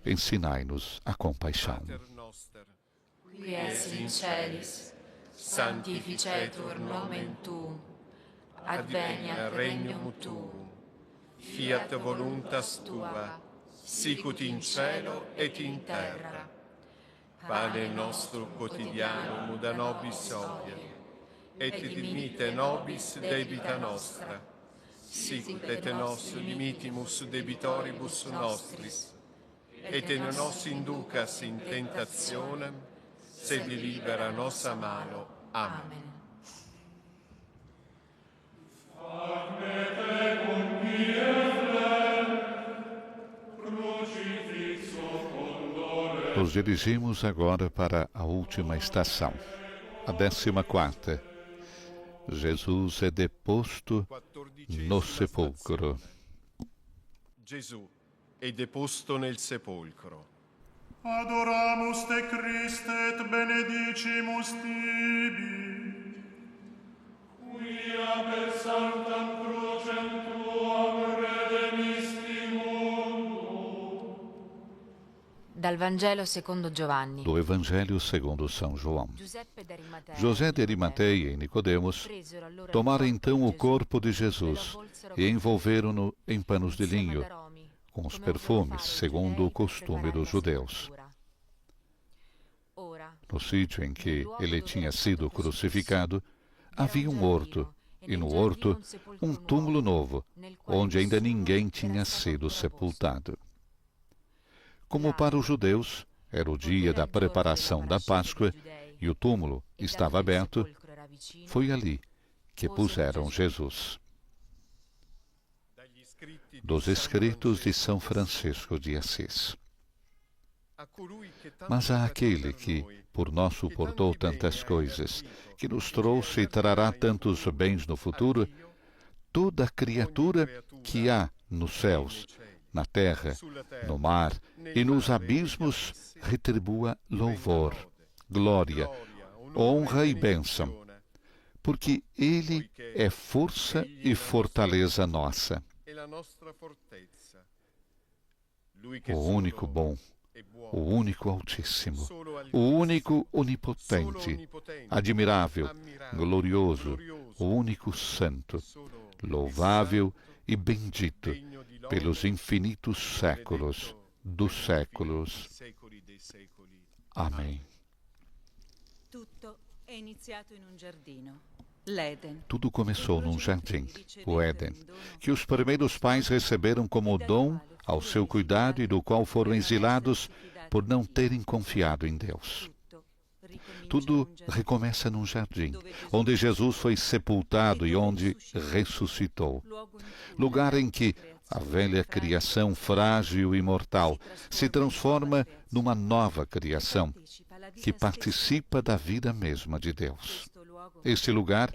ensinai-nos a compaixão. Qui es in celis, sanctificetur nomen tuum, adveniat regnum tuum, fiat voluntas tua, sicut in cielo et in terra. Pane nostro quotidiano da nobis hodie, et dimitte nobis debita nostra, sicut et nos dimitimus debitoribus nostris, et ne nos inducas in tentationem, sed libera nos a malo. Amen. Nos dirigimos agora para a última estação, a 14ª. Jesus é deposto no sepulcro. Gesù è deposto nel sepolcro. Adoramus te Christe et benedicimus tibi. Quia per sanctam crucem tuam redemisti mundo. Dal Vangelo secondo Giovanni. Do Evangelho segundo São João. José de Arimateia e Nicodemos tomaram então o corpo de Jesus e envolveram-no em panos de linho, com os perfumes, segundo o costume dos judeus. No sítio em que ele tinha sido crucificado, havia um horto, e no horto um túmulo novo, onde ainda ninguém tinha sido sepultado. Como para os judeus, era o dia da preparação da Páscoa e o túmulo estava aberto, foi ali que puseram Jesus. Dos escritos de São Francisco de Assis. Mas há aquele que por nós suportou tantas coisas, que nos trouxe e trará tantos bens no futuro, toda criatura que há nos céus, na terra, no mar e nos abismos, retribua louvor, glória, honra e bênção, porque Ele é força e fortaleza nossa. O único bom, o único altíssimo, o único onipotente, admirável, glorioso, o único santo, louvável e bendito pelos infinitos séculos dos séculos. Amém. Tudo começou num jardim, o Éden, que os primeiros pais receberam como dom ao seu cuidado e do qual foram exilados por não terem confiado em Deus. Tudo recomeça num jardim, onde Jesus foi sepultado e onde ressuscitou. Lugar em que a velha criação frágil e mortal se transforma numa nova criação, que participa da vida mesma de Deus. Este lugar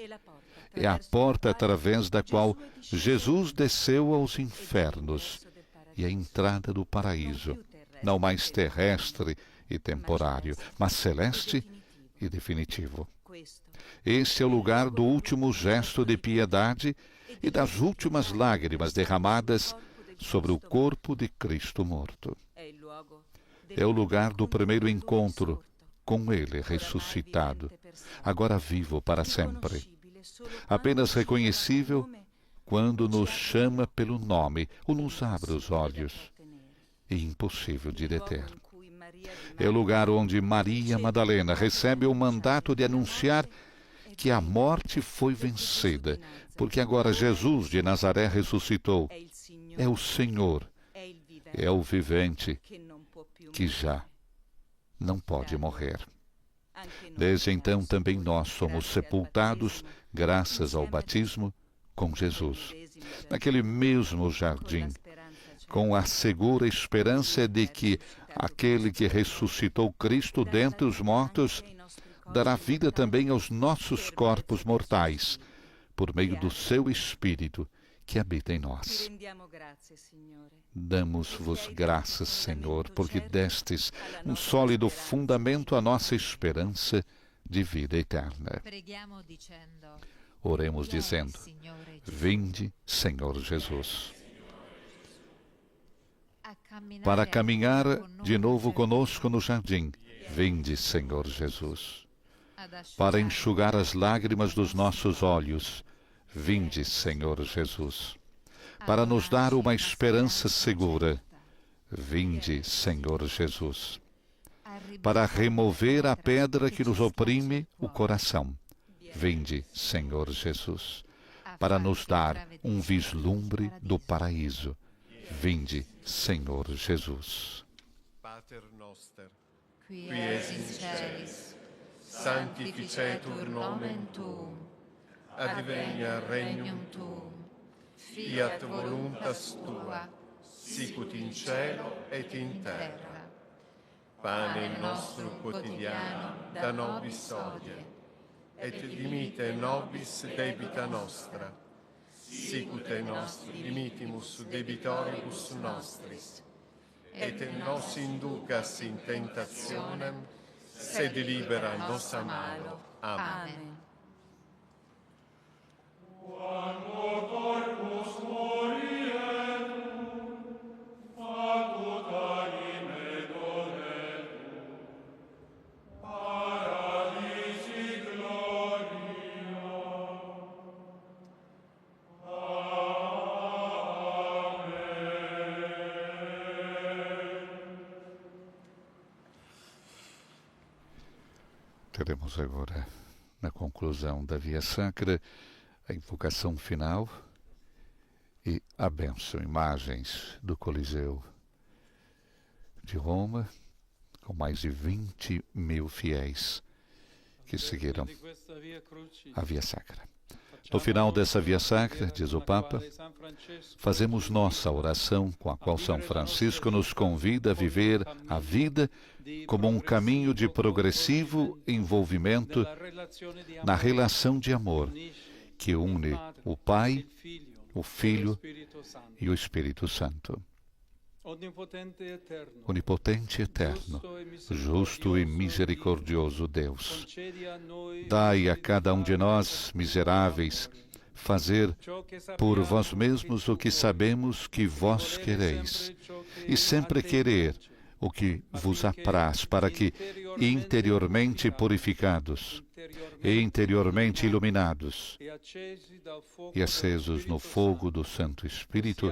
é a porta através da qual Jesus desceu aos infernos e a entrada do paraíso, não mais terrestre e temporário, mas celeste e definitivo. Este é o lugar do último gesto de piedade e das últimas lágrimas derramadas sobre o corpo de Cristo morto. É o lugar do primeiro encontro com Ele ressuscitado, agora vivo para sempre. Apenas reconhecível quando nos chama pelo nome ou nos abre os olhos, e impossível de deter. É o lugar onde Maria Madalena recebe o mandato de anunciar que a morte foi vencida, porque agora Jesus de Nazaré ressuscitou. É o Senhor, é o vivente, que já não pode morrer. Desde então também nós somos sepultados, graças ao batismo, com Jesus, naquele mesmo jardim, com a segura esperança de que aquele que ressuscitou Cristo dentre os mortos dará vida também aos nossos corpos mortais, por meio do seu Espírito que habita em nós. Damos-vos graças, Senhor, porque destes um sólido fundamento à nossa esperança de vida eterna. Oremos dizendo: Vinde, Senhor Jesus. Para caminhar de novo conosco no jardim, vinde, Senhor Jesus. Para enxugar as lágrimas dos nossos olhos, vinde, Senhor Jesus. Para nos dar uma esperança segura, vinde, Senhor Jesus. Para remover a pedra que nos oprime o coração, vinde, Senhor Jesus. Para nos dar um vislumbre do paraíso, vinde, Senhor Jesus. Pater noster, qui es in celis, sanctificetur nomen tuum, adveniat regnum tuum, fiat voluntas tua, sicut in cielo et in terra. Pane nostrum quotidianum da nobis hodie, et dimitte nobis debita nostra, sicut nos dimittimus debitoribus nostris, et nos inducas in tentationem, sed libera nos a malo. Amen. Teremos agora, na conclusão da Via Sacra, a invocação final e a bênção, imagens do Coliseu de Roma, com mais de 20.000 fiéis que seguiram a Via Sacra. No final dessa Via Sacra, diz o Papa, fazemos nossa oração com a qual São Francisco nos convida a viver a vida como um caminho de progressivo envolvimento na relação de amor que une o Pai, o Filho e o Espírito Santo. Onipotente e eterno, justo e misericordioso Deus, dai a cada um de nós, miseráveis, fazer por vós mesmos o que sabemos que vós quereis, e sempre querer o que vos apraz, para que, interiormente purificados, e interiormente iluminados, e acesos no fogo do Santo Espírito,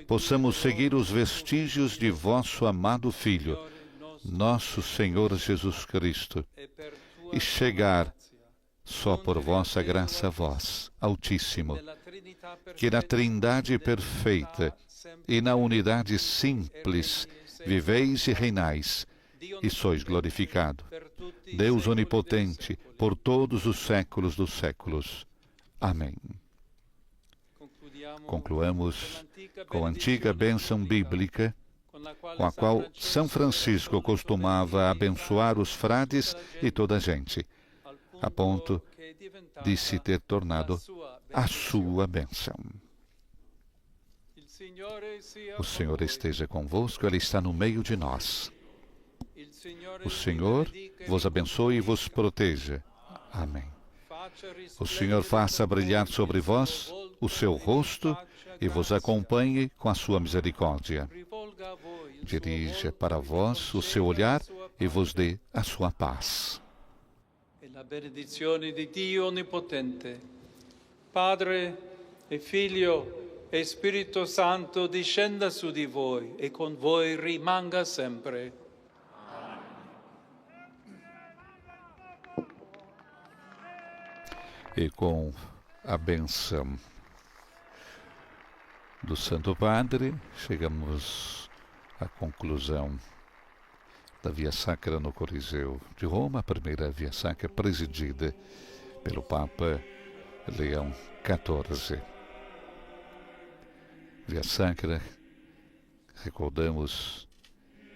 possamos seguir os vestígios de vosso amado Filho, nosso Senhor Jesus Cristo, e chegar, só por vossa graça, a vós, Altíssimo, que na Trindade perfeita e na unidade simples viveis e reinais, e sois glorificado, Deus onipotente, por todos os séculos dos séculos. Amém. Concluamos com a antiga bênção bíblica, com a qual São Francisco costumava abençoar os frades e toda a gente, a ponto de se ter tornado a sua bênção. O Senhor esteja convosco, Ele está no meio de nós. O Senhor vos abençoe e vos proteja. Amém. O Senhor faça brilhar sobre vós o seu rosto e vos acompanhe com a sua misericórdia. Dirija para vós o seu olhar e vos dê a sua paz. E la benedizione di Dio Onnipotente, Padre e Figlio e Spirito Santo discenda su di voi e con voi rimanga sempre. E com a bênção do Santo Padre, chegamos à conclusão da Via Sacra no Coliseu de Roma, a primeira Via Sacra presidida pelo Papa Leão XIV. Via Sacra, recordamos,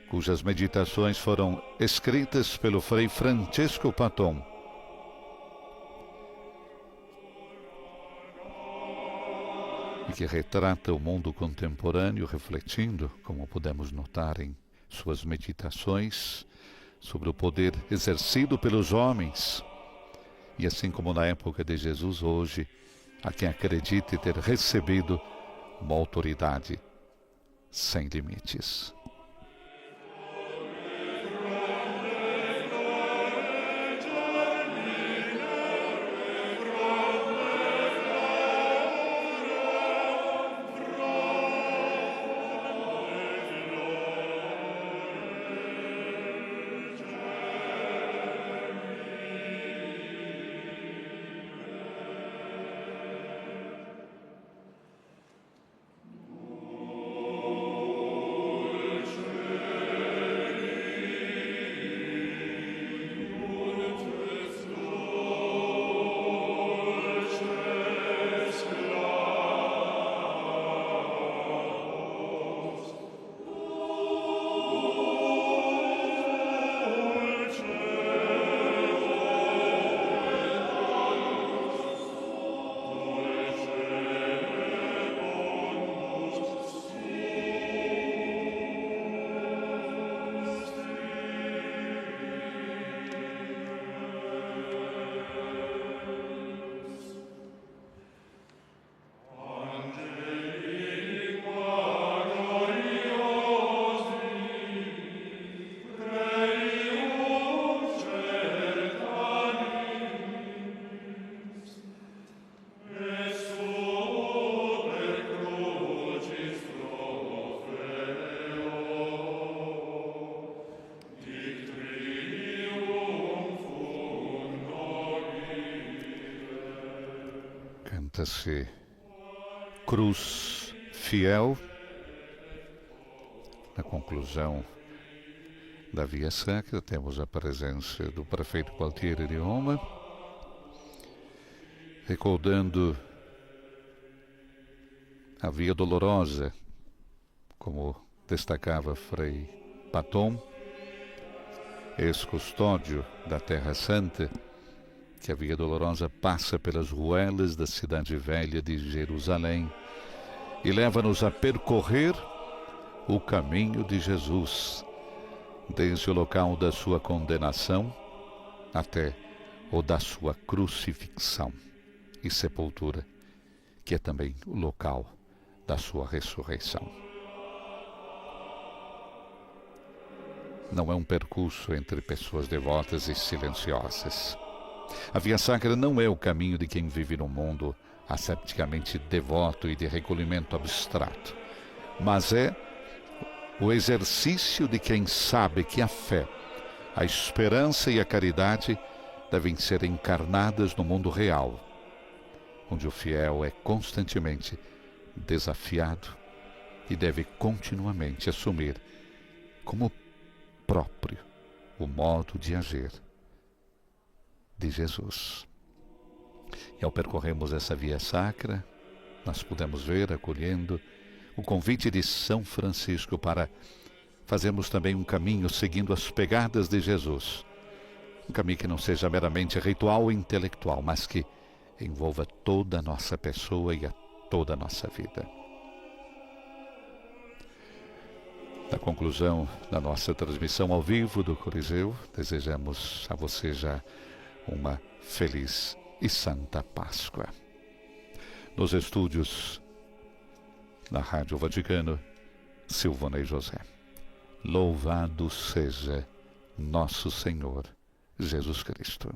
cujas meditações foram escritas pelo Frei Francesco Paton. E que retrata o mundo contemporâneo, refletindo, como podemos notar em suas meditações, sobre o poder exercido pelos homens. E assim como na época de Jesus, hoje, a quem acredite ter recebido uma autoridade sem limites. Canta-se Cruz Fiel, na conclusão da Via Sacra. Temos a presença do prefeito Gualtieri de Roma, recordando a Via Dolorosa, como destacava Frei Paton, ex-custódio da Terra Santa, que a Via Dolorosa passa pelas ruelas da cidade velha de Jerusalém e leva-nos a percorrer o caminho de Jesus, desde o local da sua condenação até o da sua crucifixão e sepultura, que é também o local da sua ressurreição. Não é um percurso entre pessoas devotas e silenciosas. A Via Sacra não é o caminho de quem vive num mundo asceticamente devoto e de recolhimento abstrato, mas é o exercício de quem sabe que a fé, a esperança e a caridade devem ser encarnadas no mundo real, onde o fiel é constantemente desafiado e deve continuamente assumir como próprio o modo de agir de Jesus. E ao percorrermos essa Via Sacra, nós podemos ver, acolhendo o convite de São Francisco para fazermos também um caminho seguindo as pegadas de Jesus. Um caminho que não seja meramente ritual ou intelectual, mas que envolva toda a nossa pessoa e a toda a nossa vida. Na conclusão da nossa transmissão ao vivo do Coliseu, desejamos a você já uma feliz e Santa Páscoa. Nos estúdios da Rádio Vaticano, Silvonei José. Louvado seja nosso Senhor Jesus Cristo.